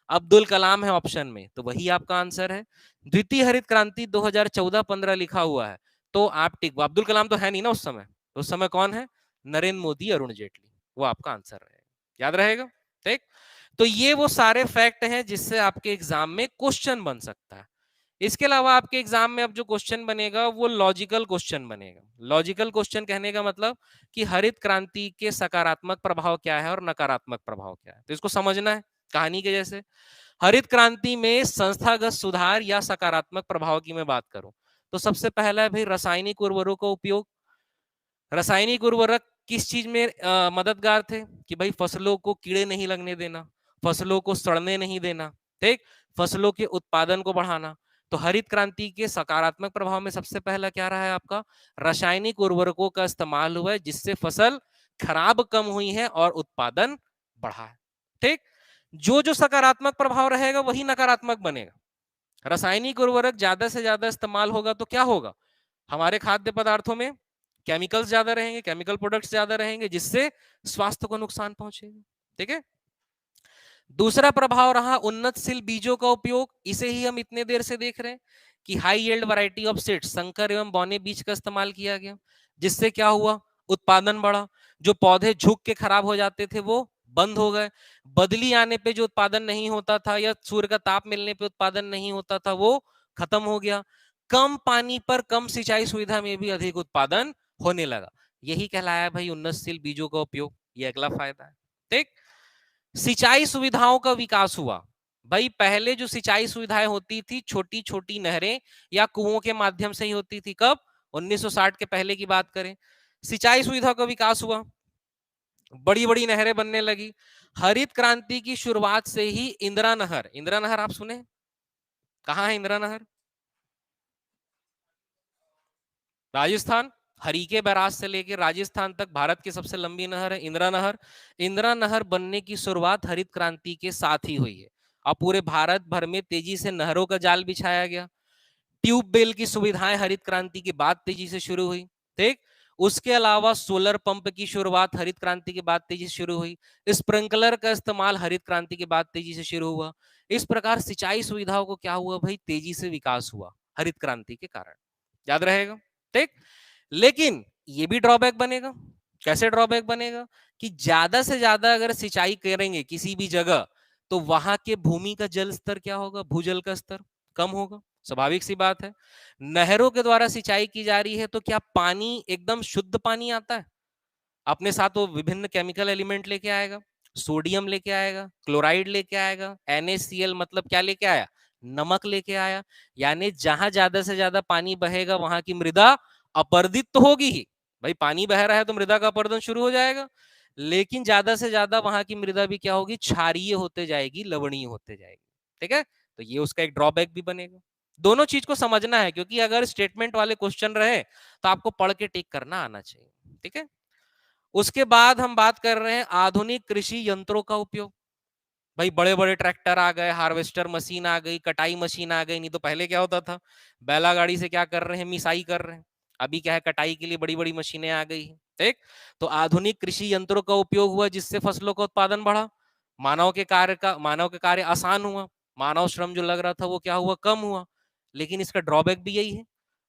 अब्दुल कलाम है ऑप्शन में, तो वही आपका आंसर है। द्वितीय हरित क्रांति 2014-15 लिखा हुआ है, तो आप टिक, अब्दुल कलाम तो है नहीं ना उस समय, तो उस समय कौन है, नरेंद्र मोदी, अरुण जेटली, वो आपका आंसर रहेगा। याद रहेगा। ठीक, तो ये वो सारे फैक्ट हैं जिससे आपके एग्जाम में क्वेश्चन बन सकता है। इसके अलावा आपके एग्जाम में अब जो क्वेश्चन बनेगा वो लॉजिकल क्वेश्चन बनेगा। लॉजिकल क्वेश्चन कहने का मतलब कि हरित क्रांति के सकारात्मक प्रभाव क्या है और नकारात्मक प्रभाव क्या है, तो इसको समझना है कहानी के जैसे। हरित क्रांति में संस्थागत सुधार या सकारात्मक प्रभाव की मैं बात करूं, तो सबसे पहला है भाई रासायनिक उर्वरकों का उपयोग। रासायनिक उर्वरक किस चीज में मददगार थे, कि भाई फसलों को कीड़े नहीं लगने देना, फसलों को सड़ने नहीं देना, ठीक, फसलों के उत्पादन को बढ़ाना। तो हरित क्रांति के सकारात्मक प्रभाव में सबसे पहला क्या रहा है आपका, रासायनिक उर्वरकों का इस्तेमाल हुआ है, जिससे फसल खराब कम हुई है और उत्पादन बढ़ा है। ठीक, जो जो सकारात्मक प्रभाव रहेगा वही नकारात्मक बनेगा। रासायनिक उर्वरक ज्यादा से ज्यादा इस्तेमाल होगा तो क्या होगा, हमारे खाद्य पदार्थों में केमिकल्स ज्यादा रहेंगे, केमिकल प्रोडक्ट्स ज्यादा रहेंगे, जिससे स्वास्थ्य को नुकसान पहुंचेगा। ठीक है। दूसरा प्रभाव रहा उन्नतशील बीजों का उपयोग। इसे ही हम इतने देर से देख रहे हैं कि high yield variety of seeds, संकर एवं बौने बीज का इस्तेमाल किया गया, जिससे क्या हुआ, उत्पादन बढ़ा। जो पौधे झुक के खराब हो जाते थे वो बंद हो गए। बदली आने पे जो उत्पादन नहीं होता था या सूर्य का ताप मिलने पे उत्पादन नहीं होता था वो खत्म हो गया। कम पानी पर कम सिंचाई सुविधा में भी अधिक उत्पादन होने लगा। यही कहलाया भाई उन्नतशील बीजों का उपयोग। ये अगला फायदा है। ठीक। सिंचाई सुविधाओं का विकास हुआ। भाई पहले जो सिंचाई सुविधाएं होती थी छोटी छोटी नहरें या कुओं के माध्यम से ही होती थी। कब? 1960 के पहले की बात करें। सिंचाई सुविधा का विकास हुआ, बड़ी बड़ी नहरें बनने लगी। हरित क्रांति की शुरुआत से ही इंदिरा नहर, इंदिरा नहर आप सुने? कहाँ है इंदिरा नहर? राजस्थान। हरीके बैराज से लेकर राजस्थान तक भारत की सबसे लंबी नहर है इंदिरा नहर। इंदिरा नहर बनने की शुरुआत हरित क्रांति के साथ ही हुई है। अब पूरे भारत भर में तेजी से नहरों का जाल बिछाया गया। ट्यूबवेल की सुविधाएं हरित क्रांति के बाद तेजी से शुरू हुई। ठीक। उसके अलावा सोलर पंप की शुरुआत हरित क्रांति के बाद तेजी से शुरू हुई। स्प्रिंकलर का इस्तेमाल हरित क्रांति के बाद तेजी से शुरू हुआ। इस प्रकार सिंचाई सुविधाओं को क्या हुआ भाई, तेजी से विकास हुआ हरित क्रांति के कारण। याद रहेगा। ठीक। लेकिन ये भी ड्रॉबैक बनेगा। कैसे ड्रॉबैक बनेगा? कि ज्यादा से ज्यादा अगर सिंचाई करेंगे किसी भी जगह तो वहां के भूमि का जल स्तर क्या होगा, भूजल का स्तर कम होगा। स्वाभाविक सी बात है। नहरों के द्वारा सिंचाई की जा रही है तो क्या पानी एकदम शुद्ध पानी आता है? अपने साथ वो विभिन्न केमिकल एलिमेंट लेके आएगा। सोडियम लेके आएगा, क्लोराइड लेके आएगा, NaCl मतलब क्या लेके आया, नमक लेके आया। यानी जहां ज्यादा से ज्यादा पानी बहेगा वहां की मृदा अपर्दित तो होगी ही। भाई पानी बह रहा है तो मृदा का अपरदन शुरू हो जाएगा। लेकिन ज्यादा से ज्यादा वहां की मृदा भी क्या होगी, क्षारीय होते जाएगी, लवणीय होते जाएगी। ठीक है। तो ये उसका एक ड्रॉबैक भी बनेगा। दोनों चीज को समझना है, क्योंकि अगर स्टेटमेंट वाले क्वेश्चन रहे तो आपको पढ़ के टिक करना आना चाहिए। ठीक है। उसके बाद हम बात कर रहे हैं आधुनिक कृषि यंत्रों का उपयोग। भाई बड़े बड़े ट्रैक्टर आ गए, हार्वेस्टर मशीन आ गई, कटाई मशीन आ गई। नहीं तो पहले क्या होता था, बैला गाड़ी से क्या कर रहे हैं, मिसाई कर रहे हैं। अभी क्या है, कटाई के लिए बड़ी बड़ी मशीनें आ गई। ठीक। तो आधुनिक कृषि यंत्रों का उपयोग हुआ जिससे फसलों का उत्पादन बढ़ा। मानव के कार्य आसान हुआ। मानव श्रम जो लग रहा था वो क्या हुआ, कम हुआ। लेकिन इसका ड्रॉबैक भी यही है,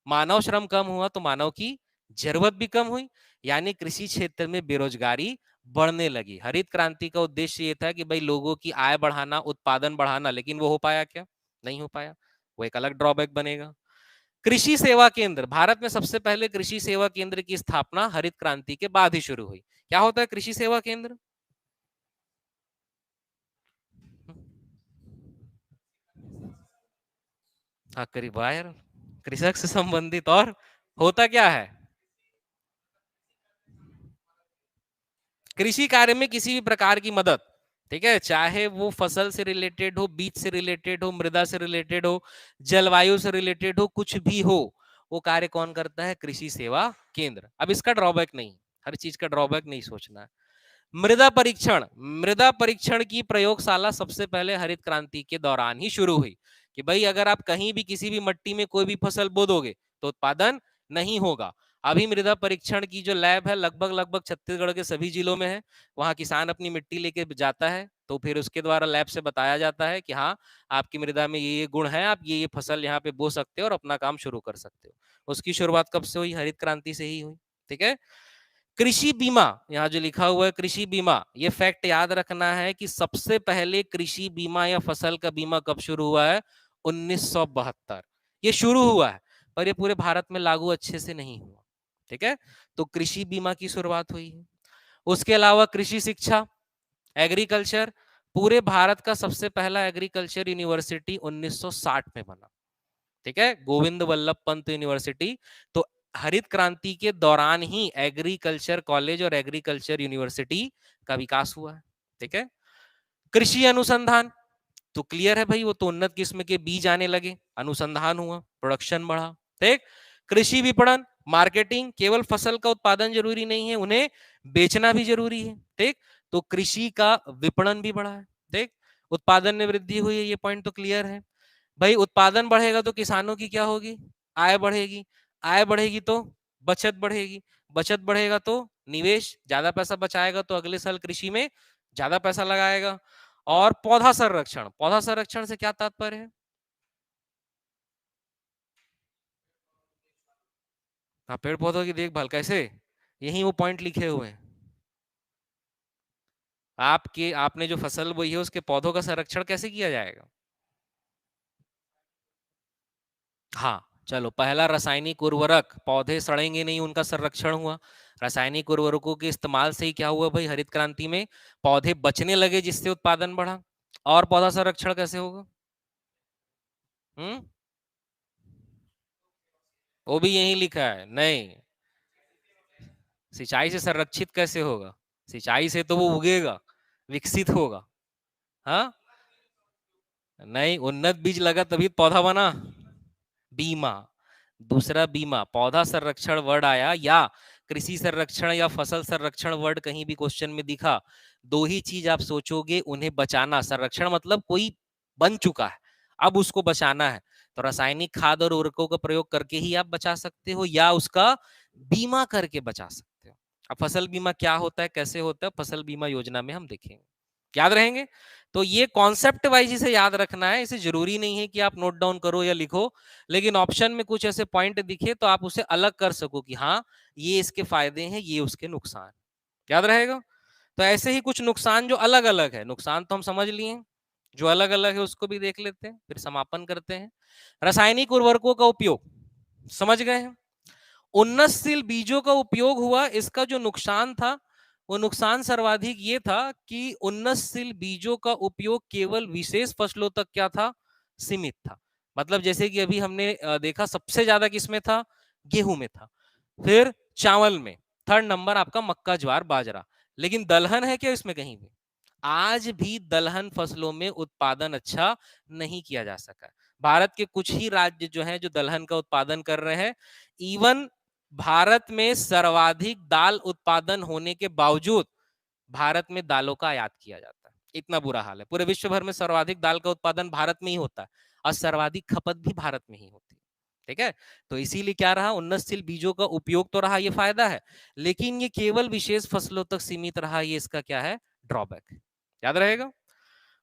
मानव श्रम कम हुआ तो मानव की जरूरत भी कम हुई। यानी कृषि क्षेत्र में बेरोजगारी बढ़ने लगी। हरित क्रांति का उद्देश्य ये था कि भाई लोगों की आय बढ़ाना, उत्पादन बढ़ाना, लेकिन वो हो पाया क्या? नहीं हो पाया। वो एक अलग ड्रॉबैक बनेगा। कृषि सेवा केंद्र, भारत में सबसे पहले कृषि सेवा केंद्र की स्थापना हरित क्रांति के बाद ही शुरू हुई। क्या होता है कृषि सेवा केंद्र? हाँ करीब वायर, कृषक से संबंधित। और होता क्या है, कृषि कार्य में किसी भी प्रकार की मदद। ठीक है, चाहे वो फसल से रिलेटेड हो, बीज से रिलेटेड हो, मृदा से रिलेटेड हो, जलवायु से रिलेटेड हो, कुछ भी हो, वो कार्य कौन करता है? कृषि सेवा केंद्र। अब इसका ड्रॉबैक नहीं, हर चीज का ड्रॉबैक नहीं सोचना है। मृदा परीक्षण, मृदा परीक्षण की प्रयोगशाला सबसे पहले हरित क्रांति के दौरान ही शुरू हुई। कि भाई अगर आप कहीं भी किसी भी मट्टी में कोई भी फसल बो दोगे तो उत्पादन नहीं होगा। अभी मृदा परीक्षण की जो लैब है लगभग लगभग छत्तीसगढ़ के सभी जिलों में है। वहां किसान अपनी मिट्टी लेके जाता है तो फिर उसके द्वारा लैब से बताया जाता है कि हाँ आपकी मृदा में ये गुण है, आप ये फसल यहाँ पे बो सकते हो और अपना काम शुरू कर सकते हो। उसकी शुरुआत कब से हुई? हरित क्रांति से ही हुई। ठीक है। कृषि बीमा, यहाँ जो लिखा हुआ है कृषि बीमा, ये फैक्ट याद रखना है कि सबसे पहले कृषि बीमा या फसल का बीमा कब शुरू हुआ है? 1972 ये शुरू हुआ है, पर ये पूरे भारत में लागू अच्छे से नहीं हुआ। ठीक है। तो कृषि बीमा की शुरुआत हुई है। उसके अलावा कृषि शिक्षा, एग्रीकल्चर, पूरे भारत का सबसे पहला एग्रीकल्चर यूनिवर्सिटी 1960 में बना। ठीक है, गोविंद वल्लभ पंत यूनिवर्सिटी। तो हरित क्रांति के दौरान ही एग्रीकल्चर कॉलेज और एग्रीकल्चर यूनिवर्सिटी का विकास हुआ है। ठीक है। कृषि अनुसंधान, तो क्लियर है भाई, वो तो उन्नत किस्म के बीज आने लगे, अनुसंधान हुआ, प्रोडक्शन बढ़ा। ठीक। कृषि विपणन, मार्केटिंग, केवल फसल का उत्पादन जरूरी नहीं है, उन्हें बेचना भी जरूरी है। ठीक। तो कृषि का विपणन भी बढ़ा है। ठीक। उत्पादन में वृद्धि हुई है, ये पॉइंट तो क्लियर है। भाई उत्पादन बढ़ेगा तो किसानों की क्या होगी? आय बढ़ेगी। आय बढ़ेगी तो बचत बढ़ेगी, बचत बढ़ेगा तो निवेश, ज्यादा पैसा बचाएगा तो अगले साल कृषि में ज्यादा पैसा लगाएगा। और पौधा संरक्षण, पौधा संरक्षण से क्या तात्पर्य है? हाँ, पेड़ पौधों की देखभाल कैसे, यही वो पॉइंट लिखे हुए हैं। आपके आपने जो फसल बोई है उसके पौधों का संरक्षण कैसे किया जाएगा? हाँ, चलो पहला रासायनिक उर्वरक, पौधे सड़ेंगे नहीं उनका संरक्षण हुआ। रासायनिक उर्वरकों के इस्तेमाल से ही क्या हुआ भाई, हरित क्रांति में पौधे बचने लगे जिससे उत्पादन बढ़ा। और पौधा संरक्षण कैसे होगा? हम्म, वो भी यही लिखा है नहीं। सिंचाई से संरक्षित कैसे होगा? सिंचाई से तो वो उगेगा, विकसित होगा। हाँ, नहीं, उन्नत बीज लगा तभी पौधा बना। बीमा, दूसरा बीमा, पौधा संरक्षण वर्ड आया या कृषि संरक्षण या फसल संरक्षण वर्ड कहीं भी क्वेश्चन में दिखा, दो ही चीज आप सोचोगे, उन्हें बचाना। संरक्षण मतलब कोई बन चुका है, अब उसको बचाना है, तो रासायनिक खाद और उर्वरकों का प्रयोग करके ही आप बचा सकते हो या उसका बीमा करके बचा सकते हो। अब फसल बीमा क्या होता है, कैसे होता है, फसल बीमा योजना में हम देखेंगे। याद रहेंगे? तो ये कॉन्सेप्ट वाइज इसे याद रखना है, इसे जरूरी नहीं है कि आप नोट डाउन करो या लिखो, लेकिन ऑप्शन में कुछ ऐसे पॉइंट दिखे तो आप उसे अलग कर सको कि हाँ, ये इसके फायदे हैं, ये उसके नुकसान। याद रहेगा? तो ऐसे ही कुछ नुकसान जो अलग अलग है, नुकसान तो हम समझ लिए, जो अलग अलग है उसको भी देख लेते हैं, फिर समापन करते हैं। रासायनिक उर्वरकों का उपयोग समझ गए हैं। उन्नतशील बीजों का उपयोग हुआ, इसका जो नुकसान था वो नुकसान सर्वाधिक ये था कि उन्नतशील बीजों का उपयोग केवल विशेष फसलों तक क्या था, सीमित था। मतलब जैसे कि अभी हमने देखा सबसे ज्यादा किसमें था, गेहूं में था, फिर चावल में, थर्ड नंबर आपका मक्का ज्वार बाजरा। लेकिन दलहन है क्या इसमें कहीं भी? आज भी दलहन फसलों में उत्पादन अच्छा नहीं किया जा सका। भारत के कुछ ही राज्य जो हैं जो दलहन का उत्पादन कर रहे हैं। इवन भारत में सर्वाधिक दाल उत्पादन होने के बावजूद भारत में दालों का आयात किया जाता है। इतना बुरा हाल है, पूरे विश्व भर में सर्वाधिक दाल का उत्पादन भारत में ही होता है और सर्वाधिक खपत भी भारत में ही होती है। ठीक है, तो इसीलिए क्या रहा, उन्नतशील बीजों का उपयोग तो रहा, ये फायदा है, लेकिन ये केवल विशेष फसलों तक सीमित रहा, ये इसका क्या है, ड्रॉबैक है। याद रहेगा?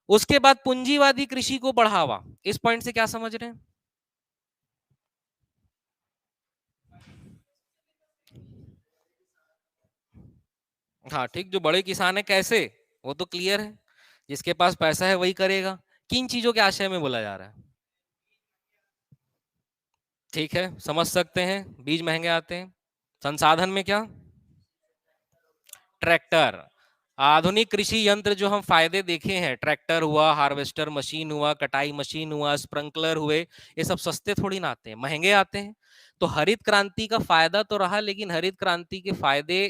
उसके बाद पूंजीवादी कृषि को बढ़ावा, इस पॉइंट से क्या समझ रहे हैं? हाँ ठीक, जो बड़े किसान है कैसे, वो तो क्लियर है, जिसके पास पैसा है वही करेगा। किन चीजों के आशय में बोला जा रहा है? ठीक है, समझ सकते हैं, बीज महंगे आते हैं, संसाधन में क्या, ट्रैक्टर। आधुनिक कृषि यंत्र जो हम फायदे देखे हैं, ट्रैक्टर हुआ, हार्वेस्टर मशीन हुआ, कटाई मशीन हुआ, स्प्रिंकलर हुए, ये सब सस्ते थोड़ी ना आते हैं, महंगे आते हैं। तो हरित क्रांति का फायदा तो रहा, लेकिन हरित क्रांति के फायदे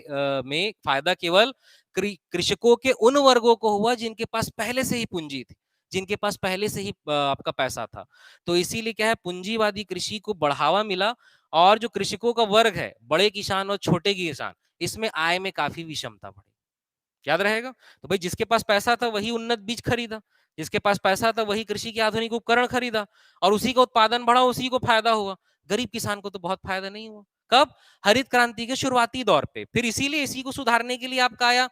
में फायदा केवल कृषकों के उन वर्गों को हुआ जिनके पास पहले से ही पूंजी थी, जिनके पास पहले से ही आपका पैसा था। तो इसीलिए क्या है, पूंजीवादी कृषि को बढ़ावा मिला। और जो कृषकों का वर्ग है, बड़े किसान और छोटे किसान, इसमें आय में काफी विषमता बढ़ी। याद रहेगा? तो भाई जिसके पास पैसा था वही उन्नत बीज खरीदा, जिसके पास पैसा था वही कृषि के आधुनिक उपकरण खरीदा, और उसी का उत्पादन बढ़ा, उसी को फायदा हुआ। गरीब किसान को तो बहुत फायदा नहीं हुआ। कब? हरित क्रांति के शुरुआती दौर पे। फिर इसीलिए इसी को सुधारने के लिए आपका आया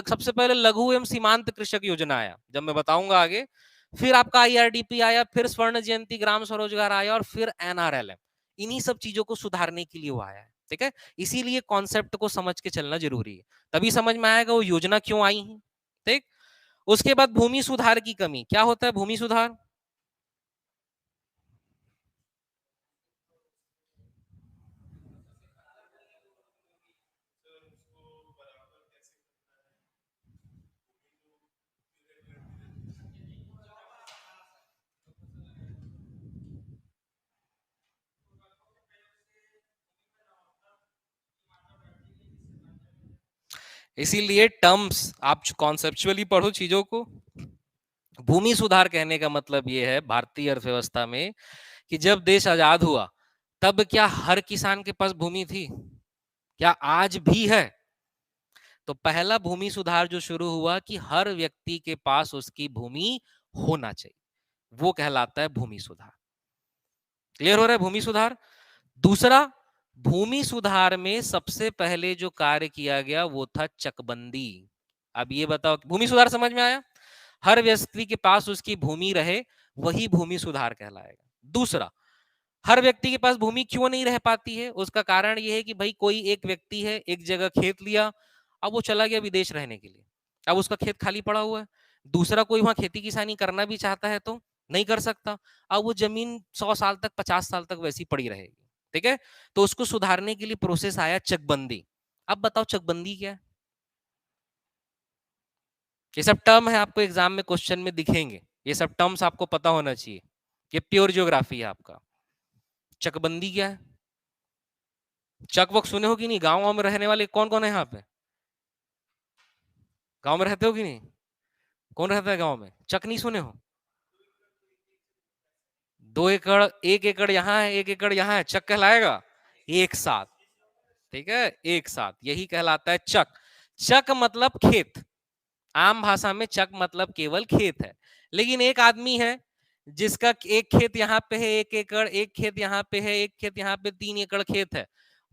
सबसे पहले लघु एवं सीमांत कृषक योजना आया, जब मैं बताऊंगा आगे। फिर आपका IRDP आया, फिर स्वर्ण जयंती ग्राम स्वरोजगार आया, और फिर NRLM। इन्हीं सब चीजों को सुधारने के लिए वो आया है। ठीक है, इसीलिए कॉन्सेप्ट को समझ के चलना जरूरी है, तभी समझ में आएगा वो योजना क्यों आई है। ठीक। उसके बाद भूमि सुधार की कमी, क्या होता है भूमि सुधार? इसीलिए टर्म्स आप कॉन्सेप्चुअली पढ़ो चीजों को। भूमि सुधार कहने का मतलब यह है भारतीय अर्थव्यवस्था में कि जब देश आजाद हुआ तब क्या हर किसान के पास भूमि थी? क्या आज भी है? तो पहला भूमि सुधार जो शुरू हुआ कि हर व्यक्ति के पास उसकी भूमि होना चाहिए, वो कहलाता है भूमि सुधार। क्लियर हो रहा है भूमि सुधार? दूसरा, भूमि सुधार में सबसे पहले जो कार्य किया गया वो था चकबंदी। अब ये बताओ, भूमि सुधार समझ में आया? हर व्यक्ति के पास उसकी भूमि रहे, वही भूमि सुधार कहलाएगा। दूसरा, हर व्यक्ति के पास भूमि क्यों नहीं रह पाती है? उसका कारण यह है कि भाई कोई एक व्यक्ति है, एक जगह खेत लिया, अब वो चला गया विदेश रहने के लिए, अब उसका खेत खाली पड़ा हुआ है। दूसरा कोई वहां खेती किसानी करना भी चाहता है तो नहीं कर सकता, अब वो जमीन 100 साल तक 50 साल तक वैसी पड़ी रहेगी। ठीक है, तो उसको सुधारने के लिए प्रोसेस आया चकबंदी। अब बताओ चकबंदी क्या है? ये सब टर्म है, आपको एग्जाम में क्वेश्चन में दिखेंगे, ये सब टर्म्स आपको पता होना चाहिए। ये प्योर ज्योग्राफी है आपका। चकबंदी क्या है? चक वक सुने हो कि नहीं? गाँव में रहने वाले कौन कौन है यहाँ पे? गाँव में रहते हो कि नहीं? कौन रहता है गाँव में? चक नहीं सुने हो? 2 एकड़, 1 एकड़ यहाँ है, 1 एकड़ यहाँ है, चक कहलाएगा? एक साथ। ठीक है, एक साथ, यही कहलाता है चक। चक मतलब खेत, आम भाषा में चक मतलब केवल खेत है। लेकिन एक आदमी है जिसका एक खेत यहाँ पे है 1 एकड़, एक खेत यहाँ पे है, एक खेत यहाँ पे 3 एकड़ खेत है,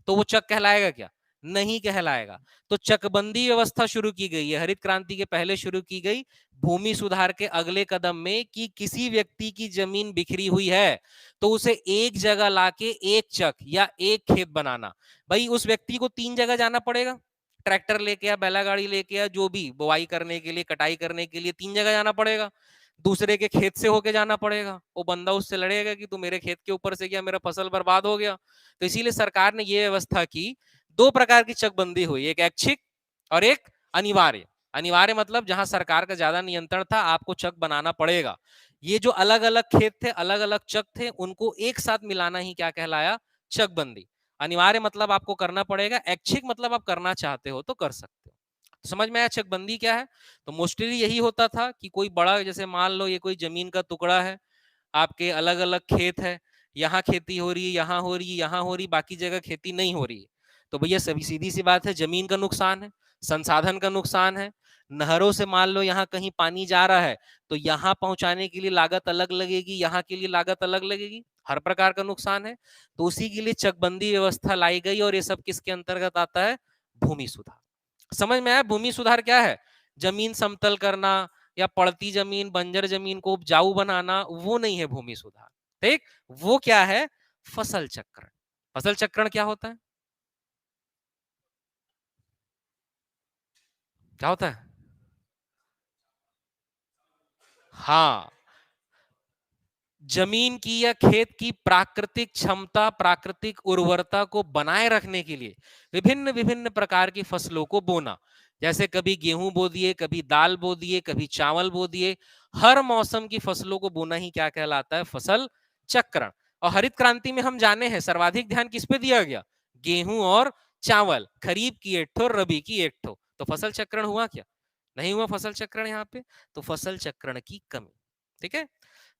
तो वो चक कहलाएगा क्या? नहीं कहलाएगा। तो चकबंदी व्यवस्था शुरू की गई है, हरित क्रांति के पहले शुरू की गई, भूमि सुधार के अगले कदम में, कि किसी व्यक्ति की जमीन बिखरी हुई है तो उसे एक जगह लाके एक चक या एक खेत बनाना। भाई उस व्यक्ति को 3 जगह जाना पड़ेगा, ट्रैक्टर लेके या बैला गाड़ी लेके या जो भी बुआई करने के लिए, कटाई करने के लिए 3 जगह जाना पड़ेगा। दूसरे के खेत से होके जाना पड़ेगा, वो बंदा उससे लड़ेगा कि तू मेरे खेत के ऊपर से गया, मेरा फसल बर्बाद हो गया। तो इसीलिए सरकार ने ये व्यवस्था की। 2 प्रकार की चकबंदी हुई, एक ऐच्छिक और एक अनिवार्य। अनिवार्य मतलब जहां सरकार का ज्यादा नियंत्रण था, आपको चक बनाना पड़ेगा। ये जो अलग अलग खेत थे, अलग अलग चक थे, उनको एक साथ मिलाना ही क्या कहलाया? चकबंदी। अनिवार्य मतलब आपको करना पड़ेगा, ऐच्छिक मतलब आप करना चाहते हो तो कर सकते हो। तो समझ में आया चकबंदी क्या है? तो मोस्टली यही होता था कि कोई बड़ा, जैसे मान लो ये कोई जमीन का टुकड़ा है, आपके अलग अलग खेत है, यहाँ खेती हो रही है, यहाँ हो रही है, यहाँ हो रही, बाकी जगह खेती नहीं हो रही है, तो भैया सभी सीधी सी बात है, जमीन का नुकसान है, संसाधन का नुकसान है। नहरों से मान लो यहाँ कहीं पानी जा रहा है, तो यहाँ पहुंचाने के लिए लागत अलग लगेगी, यहाँ के लिए लागत अलग लगेगी, हर प्रकार का नुकसान है। तो उसी के लिए चकबंदी व्यवस्था लाई गई, और ये सब किसके अंतर्गत आता है? भूमि सुधार। समझ में आया भूमि सुधार क्या है? जमीन समतल करना या पड़ती जमीन, बंजर जमीन को उपजाऊ बनाना, वो नहीं है भूमि सुधार। ठीक, वो क्या है? फसल चक्रण। फसल चक्रण क्या होता है? क्या होता है? हाँ, जमीन की या खेत की प्राकृतिक क्षमता, प्राकृतिक उर्वरता को बनाए रखने के लिए विभिन्न विभिन्न प्रकार की फसलों को बोना। जैसे कभी गेहूं बो दिए, कभी दाल बो दिए, कभी चावल बो दिए। हर मौसम की फसलों को बोना ही क्या कहलाता है? फसल चक्रण। और हरित क्रांति में हम जाने हैं सर्वाधिक ध्यान किस पे दिया गया? गेहूं और चावल, खरीफ की एक ठो, रबी की एक ठो। तो फसल चक्रण हुआ क्या? नहीं हुआ फसल चक्रण यहाँ पे। तो फसल चक्रण की कमी। ठीक है,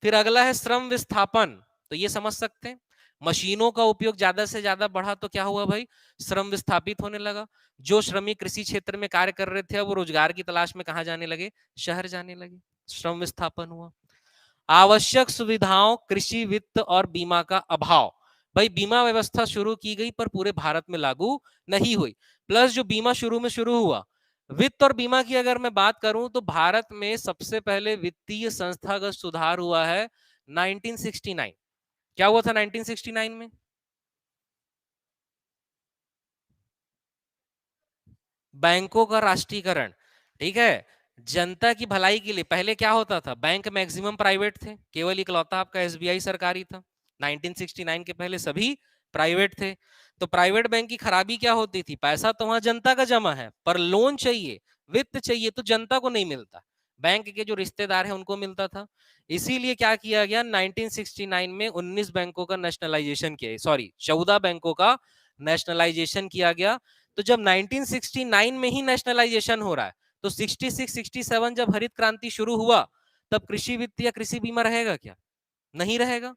फिर अगला है श्रम विस्थापन। तो ये समझ सकते हैं, मशीनों का उपयोग ज्यादा से ज्यादा बढ़ा तो क्या हुआ भाई? श्रम विस्थापित होने लगा। जो श्रमिक कृषि क्षेत्र में कार्य कर रहे थे, अब वो रोजगार की तलाश में कहा जाने लगे? शहर जाने लगे। श्रम विस्थापन हुआ। आवश्यक सुविधाओं, कृषि वित्त और बीमा का अभाव। भाई बीमा व्यवस्था शुरू की गई पर पूरे भारत में लागू नहीं हुई। प्लस जो बीमा शुरू में शुरू हुआ, वित्त और बीमा की अगर मैं बात करूं तो भारत में सबसे पहले वित्तीय संस्थागत सुधार हुआ है 1969। क्या हुआ था 1969 में? बैंकों का राष्ट्रीयकरण। ठीक है, जनता की भलाई के लिए। पहले क्या होता था? बैंक मैक्सिमम प्राइवेट थे, केवल इकलौता आपका एसबीआई सरकारी था। 1969 के पहले सभी प्राइवेट थे। तो प्राइवेट बैंक की खराबी क्या होती थी? पैसा तो वहां जनता का जमा है, पर लोन चाहिए, वित्त चाहिए तो जनता को नहीं मिलता, बैंक के जो रिश्तेदार हैं उनको मिलता था। इसीलिए क्या किया गया 1969 में? 19 बैंकों का नेशनलाइजेशन किया, सॉरी 14 बैंकों का नेशनलाइजेशन किया गया। तो जब 1969 में ही नेशनलाइजेशन हो रहा है, तो 66 67 जब हरित क्रांति शुरू हुआ, तब कृषि वित्त या कृषि बीमा रहेगा क्या? नहीं रहेगा।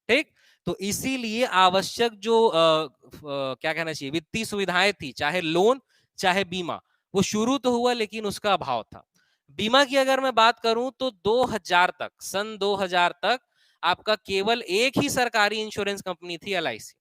ठीक, तो इसीलिए आवश्यक जो क्या कहना चाहिए, वित्तीय सुविधाएं थी, चाहे लोन चाहे बीमा, वो शुरू तो हुआ लेकिन उसका अभाव था। बीमा की अगर मैं बात करूं तो 2000 तक, सन 2000 तक आपका केवल एक ही सरकारी इंश्योरेंस कंपनी थी, एलआईसी।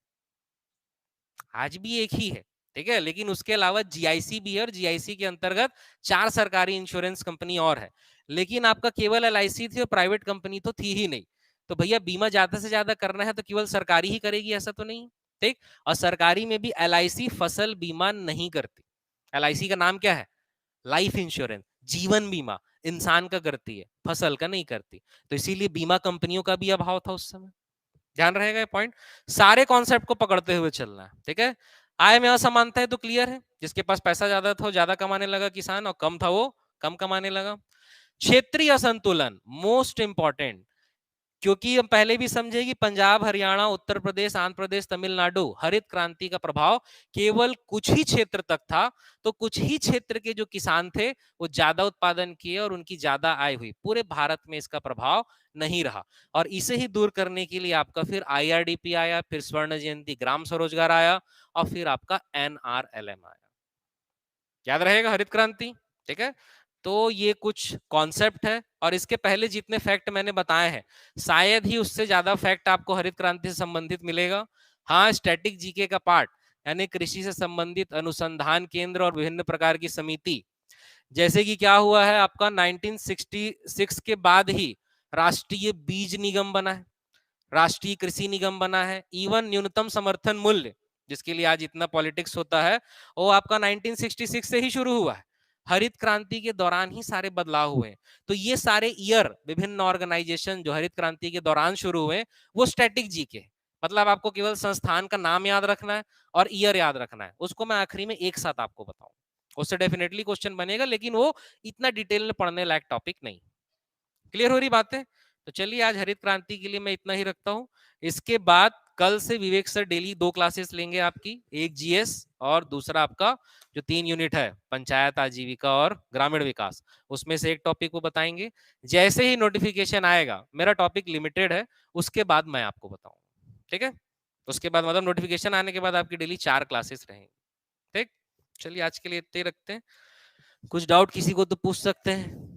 आज भी एक ही है, ठीक है, लेकिन उसके अलावा जीआईसी भी है और जीआईसी के अंतर्गत 4 सरकारी इंश्योरेंस कंपनी और है, लेकिन आपका केवल एलआईसी थी और प्राइवेट कंपनी तो थी ही नहीं। तो भैया बीमा ज्यादा से ज्यादा करना है तो केवल सरकारी ही करेगी ऐसा तो नहीं, ठीक। और सरकारी में भी एलआईसी फसल बीमा नहीं करती। एलआईसी का नाम क्या है? लाइफ इंश्योरेंस, जीवन बीमा इंसान का करती है, फसल का नहीं करती। तो इसीलिए बीमा कंपनियों का भी अभाव था उस समय। ध्यान रहेगा ये पॉइंट, सारे कॉन्सेप्ट को पकड़ते हुए चलना है, ठीक है। आय में असमानता है तो क्लियर है, जिसके पास पैसा ज्यादा था वो ज्यादा कमाने लगा किसान, और कम था वो कम कमाने लगा। क्षेत्रीय असंतुलन मोस्ट इंपॉर्टेंट, क्योंकि हम पहले भी समझे कि पंजाब, हरियाणा, उत्तर प्रदेश, आंध्र प्रदेश, तमिलनाडु हरित क्रांति का प्रभाव केवल कुछ ही क्षेत्र तक था। तो कुछ ही क्षेत्र के जो किसान थे वो ज्यादा उत्पादन किए और उनकी ज्यादा आय हुई, पूरे भारत में इसका प्रभाव नहीं रहा। और इसे ही दूर करने के लिए आपका फिर आईआरडीपी आया, फिर स्वर्ण जयंती ग्राम स्वरोजगार आया, और फिर आपका एनआरएलएम आया। याद रहेगा हरित क्रांति, ठीक है। तो ये कुछ कॉन्सेप्ट है, और इसके पहले जितने फैक्ट मैंने बताए हैं शायद ही उससे ज्यादा फैक्ट आपको हरित क्रांति से संबंधित मिलेगा। हाँ, स्टैटिक जीके का पार्ट, यानी कृषि से संबंधित अनुसंधान केंद्र और विभिन्न प्रकार की समिति, जैसे कि क्या हुआ है आपका 1966 के बाद ही राष्ट्रीय बीज निगम बना है, राष्ट्रीय कृषि निगम बना है, इवन न्यूनतम समर्थन मूल्य जिसके लिए आज इतना पॉलिटिक्स होता है वो आपका 1966 से ही शुरू हुआ है। हरित क्रांति के दौरान ही सारे बदलाव हुए। तो ये सारे ईयर विभिन्न ऑर्गेनाइजेशन जो हरित क्रांति के दौरान शुरू हुए वो स्टैटिक जी के, मतलब आपको केवल संस्थान का नाम याद रखना है और ईयर याद रखना है, उसको मैं आखिरी में एक साथ आपको बताऊं, उससे डेफिनेटली क्वेश्चन बनेगा, लेकिन वो इतना डिटेल में पढ़ने लायक टॉपिक नहीं। क्लियर हो रही बातें? तो चलिए आज हरित क्रांति के लिए मैं इतना ही रखता हूं। इसके बाद कल से विवेक सर डेली 2 क्लासेस लेंगे आपकी, एक जीएस और दूसरा आपका जो 3 यूनिट है पंचायत आजीविका और ग्रामीण विकास, उसमें से एक टॉपिक वो बताएंगे। जैसे ही नोटिफिकेशन आएगा, मेरा टॉपिक लिमिटेड है, उसके बाद मैं आपको बताऊंगा, ठीक है। उसके बाद मतलब नोटिफिकेशन आने के बाद आपकी डेली 4 क्लासेस रहेंगी, ठीक। चलिए आज के लिए इतने ही रखते हैं, कुछ डाउट किसी को तो पूछ सकते हैं।